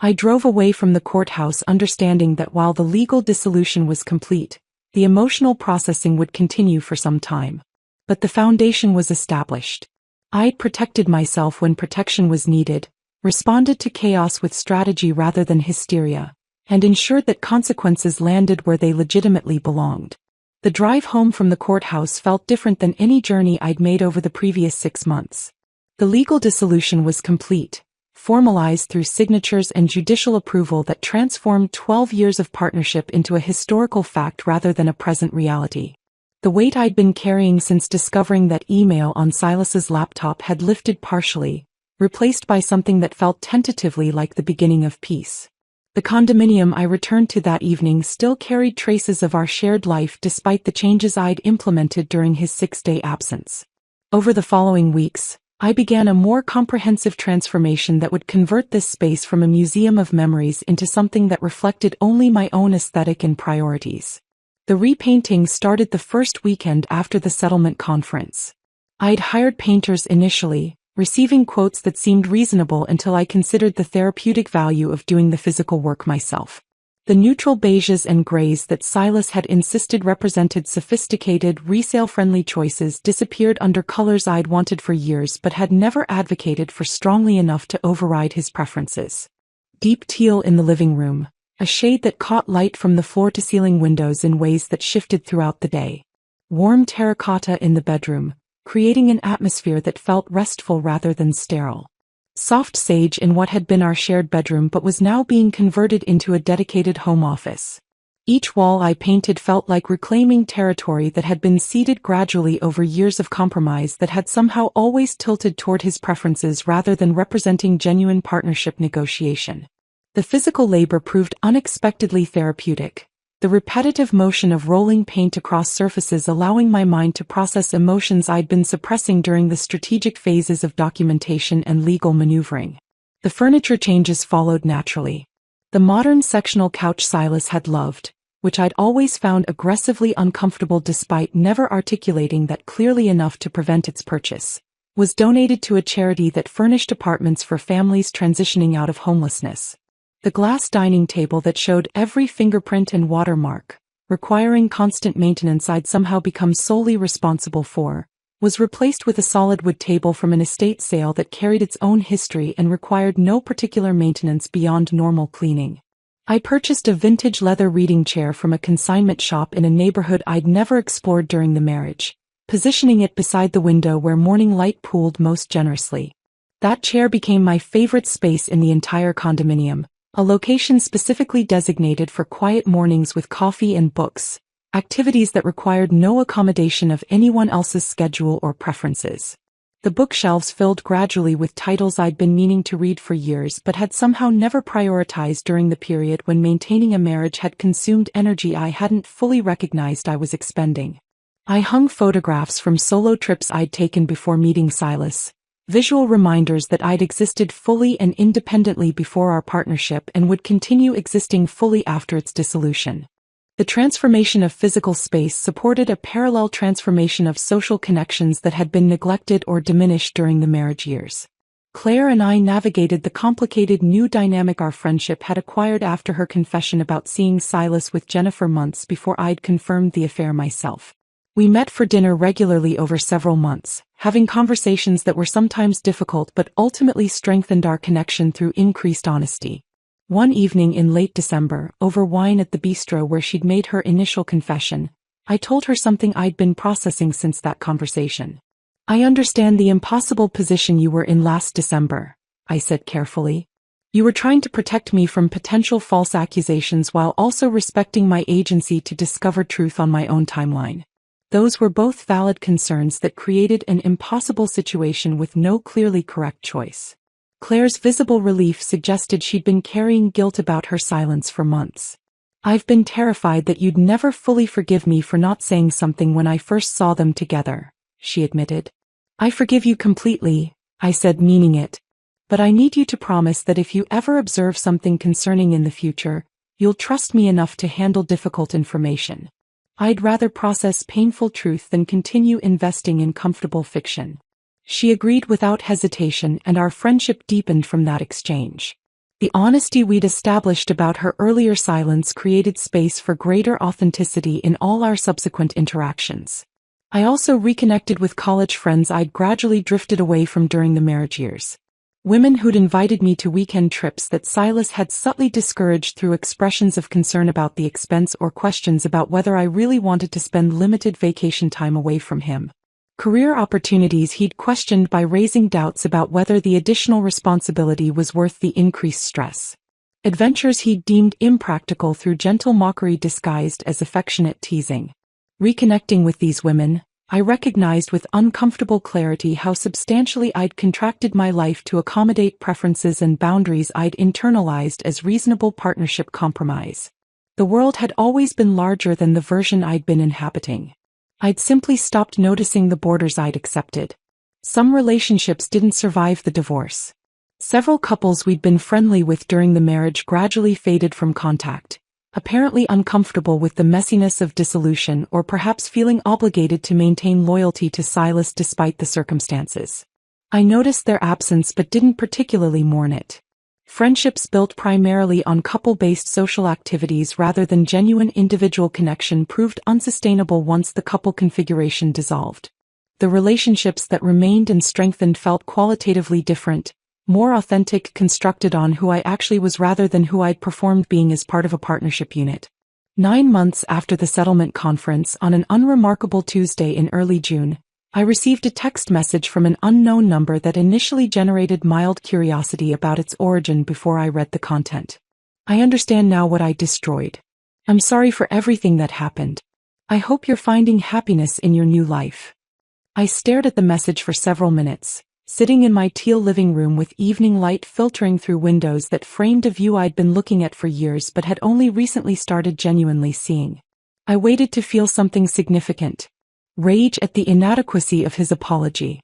I drove away from the courthouse understanding that while the legal dissolution was complete, the emotional processing would continue for some time. But the foundation was established. I'd protected myself when protection was needed, responded to chaos with strategy rather than hysteria, and ensured that consequences landed where they legitimately belonged. The drive home from the courthouse felt different than any journey I'd made over the previous 6 months. The legal dissolution was complete, formalized through signatures and judicial approval that transformed 12 years of partnership into a historical fact rather than a present reality. The weight I'd been carrying since discovering that email on Silas's laptop had lifted partially, replaced by something that felt tentatively like the beginning of peace. The condominium I returned to that evening still carried traces of our shared life despite the changes I'd implemented during his 6-day absence. Over the following weeks, I began a more comprehensive transformation that would convert this space from a museum of memories into something that reflected only my own aesthetic and priorities. The repainting started the first weekend after the settlement conference. I'd hired painters initially, receiving quotes that seemed reasonable until I considered the therapeutic value of doing the physical work myself. The neutral beiges and grays that Silas had insisted represented sophisticated, resale-friendly choices disappeared under colors I'd wanted for years but had never advocated for strongly enough to override his preferences. Deep teal in the living room, a shade that caught light from the floor-to-ceiling windows in ways that shifted throughout the day. Warm terracotta in the bedroom, creating an atmosphere that felt restful rather than sterile. Soft sage in what had been our shared bedroom but was now being converted into a dedicated home office. Each wall I painted felt like reclaiming territory that had been ceded gradually over years of compromise that had somehow always tilted toward his preferences rather than representing genuine partnership negotiation. The physical labor proved unexpectedly therapeutic, the repetitive motion of rolling paint across surfaces allowing my mind to process emotions I'd been suppressing during the strategic phases of documentation and legal maneuvering. The furniture changes followed naturally. The modern sectional couch Silas had loved, which I'd always found aggressively uncomfortable despite never articulating that clearly enough to prevent its purchase, was donated to a charity that furnished apartments for families transitioning out of homelessness. The glass dining table that showed every fingerprint and watermark, requiring constant maintenance I'd somehow become solely responsible for, was replaced with a solid wood table from an estate sale that carried its own history and required no particular maintenance beyond normal cleaning. I purchased a vintage leather reading chair from a consignment shop in a neighborhood I'd never explored during the marriage, positioning it beside the window where morning light pooled most generously. That chair became my favorite space in the entire condominium, a location specifically designated for quiet mornings with coffee and books, activities that required no accommodation of anyone else's schedule or preferences. The bookshelves filled gradually with titles I'd been meaning to read for years but had somehow never prioritized during the period when maintaining a marriage had consumed energy I hadn't fully recognized I was expending. I hung photographs from solo trips I'd taken before meeting Silas, visual reminders that I'd existed fully and independently before our partnership and would continue existing fully after its dissolution. The transformation of physical space supported a parallel transformation of social connections that had been neglected or diminished during the marriage years. Claire and I navigated the complicated new dynamic our friendship had acquired after her confession about seeing Silas with Jennifer months before I'd confirmed the affair myself. We met for dinner regularly over several months, having conversations that were sometimes difficult but ultimately strengthened our connection through increased honesty. One evening in late December, over wine at the bistro where she'd made her initial confession, I told her something I'd been processing since that conversation. "I understand the impossible position you were in last December," I said carefully. "You were trying to protect me from potential false accusations while also respecting my agency to discover truth on my own timeline. Those were both valid concerns that created an impossible situation with no clearly correct choice." Claire's visible relief suggested she'd been carrying guilt about her silence for months. "I've been terrified that you'd never fully forgive me for not saying something when I first saw them together," she admitted. "I forgive you completely," I said, meaning it. "But I need you to promise that if you ever observe something concerning in the future, you'll trust me enough to handle difficult information. I'd rather process painful truth than continue investing in comfortable fiction." She agreed without hesitation, and our friendship deepened from that exchange. The honesty we'd established about her earlier silence created space for greater authenticity in all our subsequent interactions. I also reconnected with college friends I'd gradually drifted away from during the marriage years. Women who'd invited me to weekend trips that Silas had subtly discouraged through expressions of concern about the expense or questions about whether I really wanted to spend limited vacation time away from him. Career opportunities he'd questioned by raising doubts about whether the additional responsibility was worth the increased stress. Adventures he'd deemed impractical through gentle mockery disguised as affectionate teasing. Reconnecting with these women, I recognized with uncomfortable clarity how substantially I'd contracted my life to accommodate preferences and boundaries I'd internalized as reasonable partnership compromise. The world had always been larger than the version I'd been inhabiting. I'd simply stopped noticing the borders I'd accepted. Some relationships didn't survive the divorce. Several couples we'd been friendly with during the marriage gradually faded from contact, apparently uncomfortable with the messiness of dissolution or perhaps feeling obligated to maintain loyalty to Silas despite the circumstances. I noticed their absence but didn't particularly mourn it. Friendships built primarily on couple-based social activities rather than genuine individual connection proved unsustainable once the couple configuration dissolved. The relationships that remained and strengthened felt qualitatively different, more authentic, constructed on who I actually was rather than who I'd performed being as part of a partnership unit. 9 months after the settlement conference, on an unremarkable Tuesday in early June, I received a text message from an unknown number that initially generated mild curiosity about its origin before I read the content. "I understand now what I destroyed. I'm sorry for everything that happened. I hope you're finding happiness in your new life." I stared at the message for several minutes, sitting in my teal living room with evening light filtering through windows that framed a view I'd been looking at for years but had only recently started genuinely seeing. I waited to feel something significant. Rage at the inadequacy of his apology.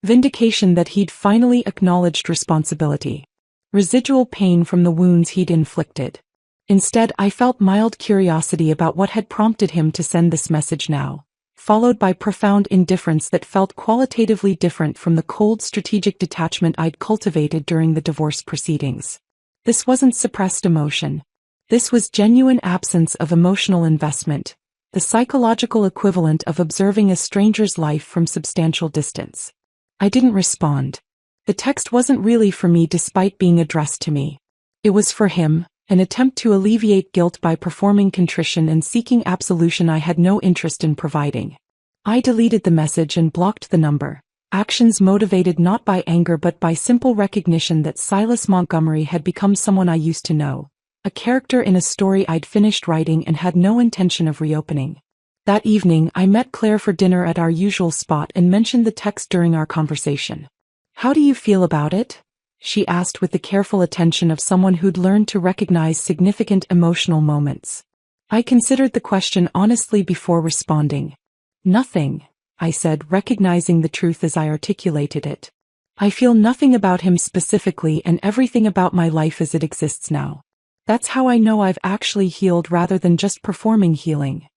Vindication that he'd finally acknowledged responsibility. Residual pain from the wounds he'd inflicted. Instead, I felt mild curiosity about what had prompted him to send this message now, followed by profound indifference that felt qualitatively different from the cold strategic detachment I'd cultivated during the divorce proceedings. This wasn't suppressed emotion. This was genuine absence of emotional investment, the psychological equivalent of observing a stranger's life from substantial distance. I didn't respond. The text wasn't really for me despite being addressed to me. It was for him, an attempt to alleviate guilt by performing contrition and seeking absolution I had no interest in providing. I deleted the message and blocked the number, actions motivated not by anger but by simple recognition that Silas Montgomery had become someone I used to know. A character in a story I'd finished writing and had no intention of reopening. That evening, I met Claire for dinner at our usual spot and mentioned the text during our conversation. "How do you feel about it?" she asked with the careful attention of someone who'd learned to recognize significant emotional moments. I considered the question honestly before responding. "Nothing," I said, recognizing the truth as I articulated it. "I feel nothing about him specifically and everything about my life as it exists now. That's how I know I've actually healed rather than just performing healing."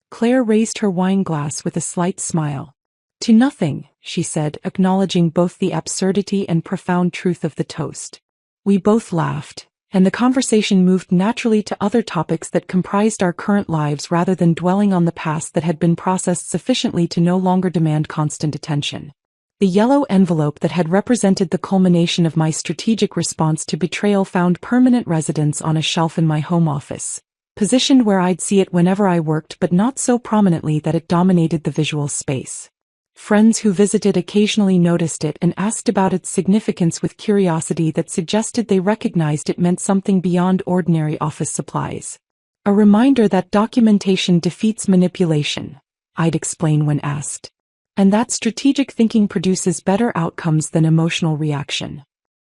Claire raised her wine glass with a slight smile. "To nothing," she said, acknowledging both the absurdity and profound truth of the toast. We both laughed, and the conversation moved naturally to other topics that comprised our current lives rather than dwelling on the past that had been processed sufficiently to no longer demand constant attention. The yellow envelope that had represented the culmination of my strategic response to betrayal found permanent residence on a shelf in my home office, positioned where I'd see it whenever I worked but not so prominently that it dominated the visual space. Friends who visited occasionally noticed it and asked about its significance with curiosity that suggested they recognized it meant something beyond ordinary office supplies. "A reminder that documentation defeats manipulation," I'd explain when asked. "And that strategic thinking produces better outcomes than emotional reaction."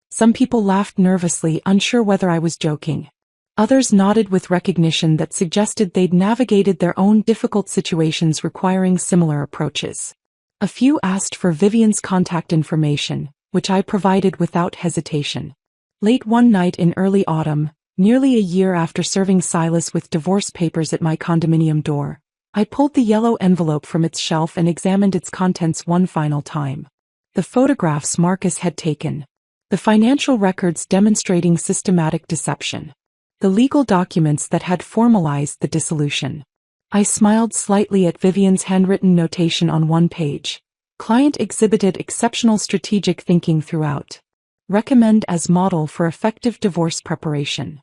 Some people laughed nervously, unsure whether I was joking. Others nodded with recognition that suggested they'd navigated their own difficult situations requiring similar approaches. A few asked for Vivian's contact information, which I provided without hesitation. Late one night in early autumn, nearly a year after serving Silas with divorce papers at my condominium door, I pulled the yellow envelope from its shelf and examined its contents one final time. The photographs Marcus had taken. The financial records demonstrating systematic deception. The legal documents that had formalized the dissolution. I smiled slightly at Vivian's handwritten notation on one page. "Client exhibited exceptional strategic thinking throughout. Recommend as model for effective divorce preparation."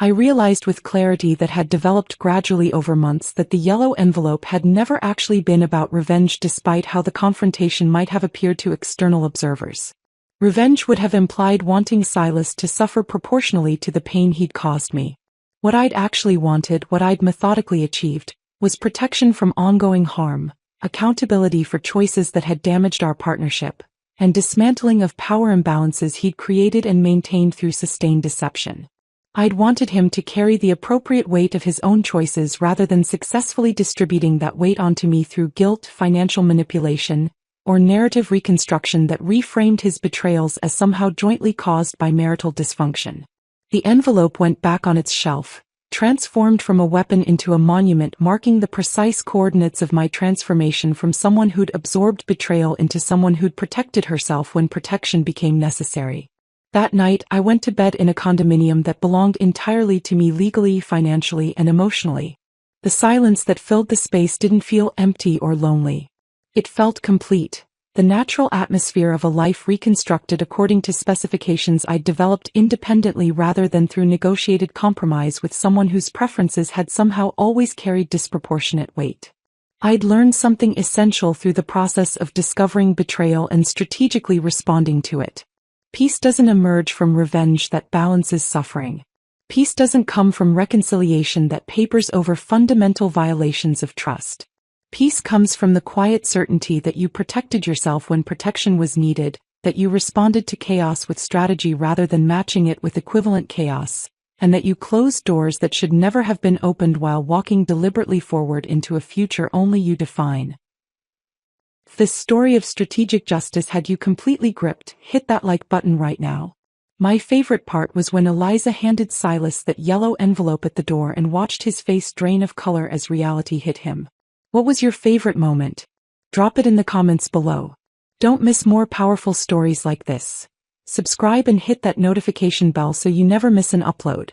I realized with clarity that had developed gradually over months that the yellow envelope had never actually been about revenge despite how the confrontation might have appeared to external observers. Revenge would have implied wanting Silas to suffer proportionally to the pain he'd caused me. What I'd actually wanted, what I'd methodically achieved, was protection from ongoing harm, accountability for choices that had damaged our partnership, and dismantling of power imbalances he'd created and maintained through sustained deception. I'd wanted him to carry the appropriate weight of his own choices rather than successfully distributing that weight onto me through guilt, financial manipulation, or narrative reconstruction that reframed his betrayals as somehow jointly caused by marital dysfunction. The envelope went back on its shelf, transformed from a weapon into a monument marking the precise coordinates of my transformation from someone who'd absorbed betrayal into someone who'd protected herself when protection became necessary. That night, I went to bed in a condominium that belonged entirely to me legally, financially, and emotionally. The silence that filled the space didn't feel empty or lonely. It felt complete, the natural atmosphere of a life reconstructed according to specifications I'd developed independently rather than through negotiated compromise with someone whose preferences had somehow always carried disproportionate weight. I'd learned something essential through the process of discovering betrayal and strategically responding to it. Peace doesn't emerge from revenge that balances suffering. Peace doesn't come from reconciliation that papers over fundamental violations of trust. Peace comes from the quiet certainty that you protected yourself when protection was needed, that you responded to chaos with strategy rather than matching it with equivalent chaos, and that you closed doors that should never have been opened while walking deliberately forward into a future only you define. If this story of strategic justice had you completely gripped, hit that like button right now. My favorite part was when Eliza handed Silas that yellow envelope at the door and watched his face drain of color as reality hit him. What was your favorite moment? Drop it in the comments below. Don't miss more powerful stories like this. Subscribe and hit that notification bell so you never miss an upload.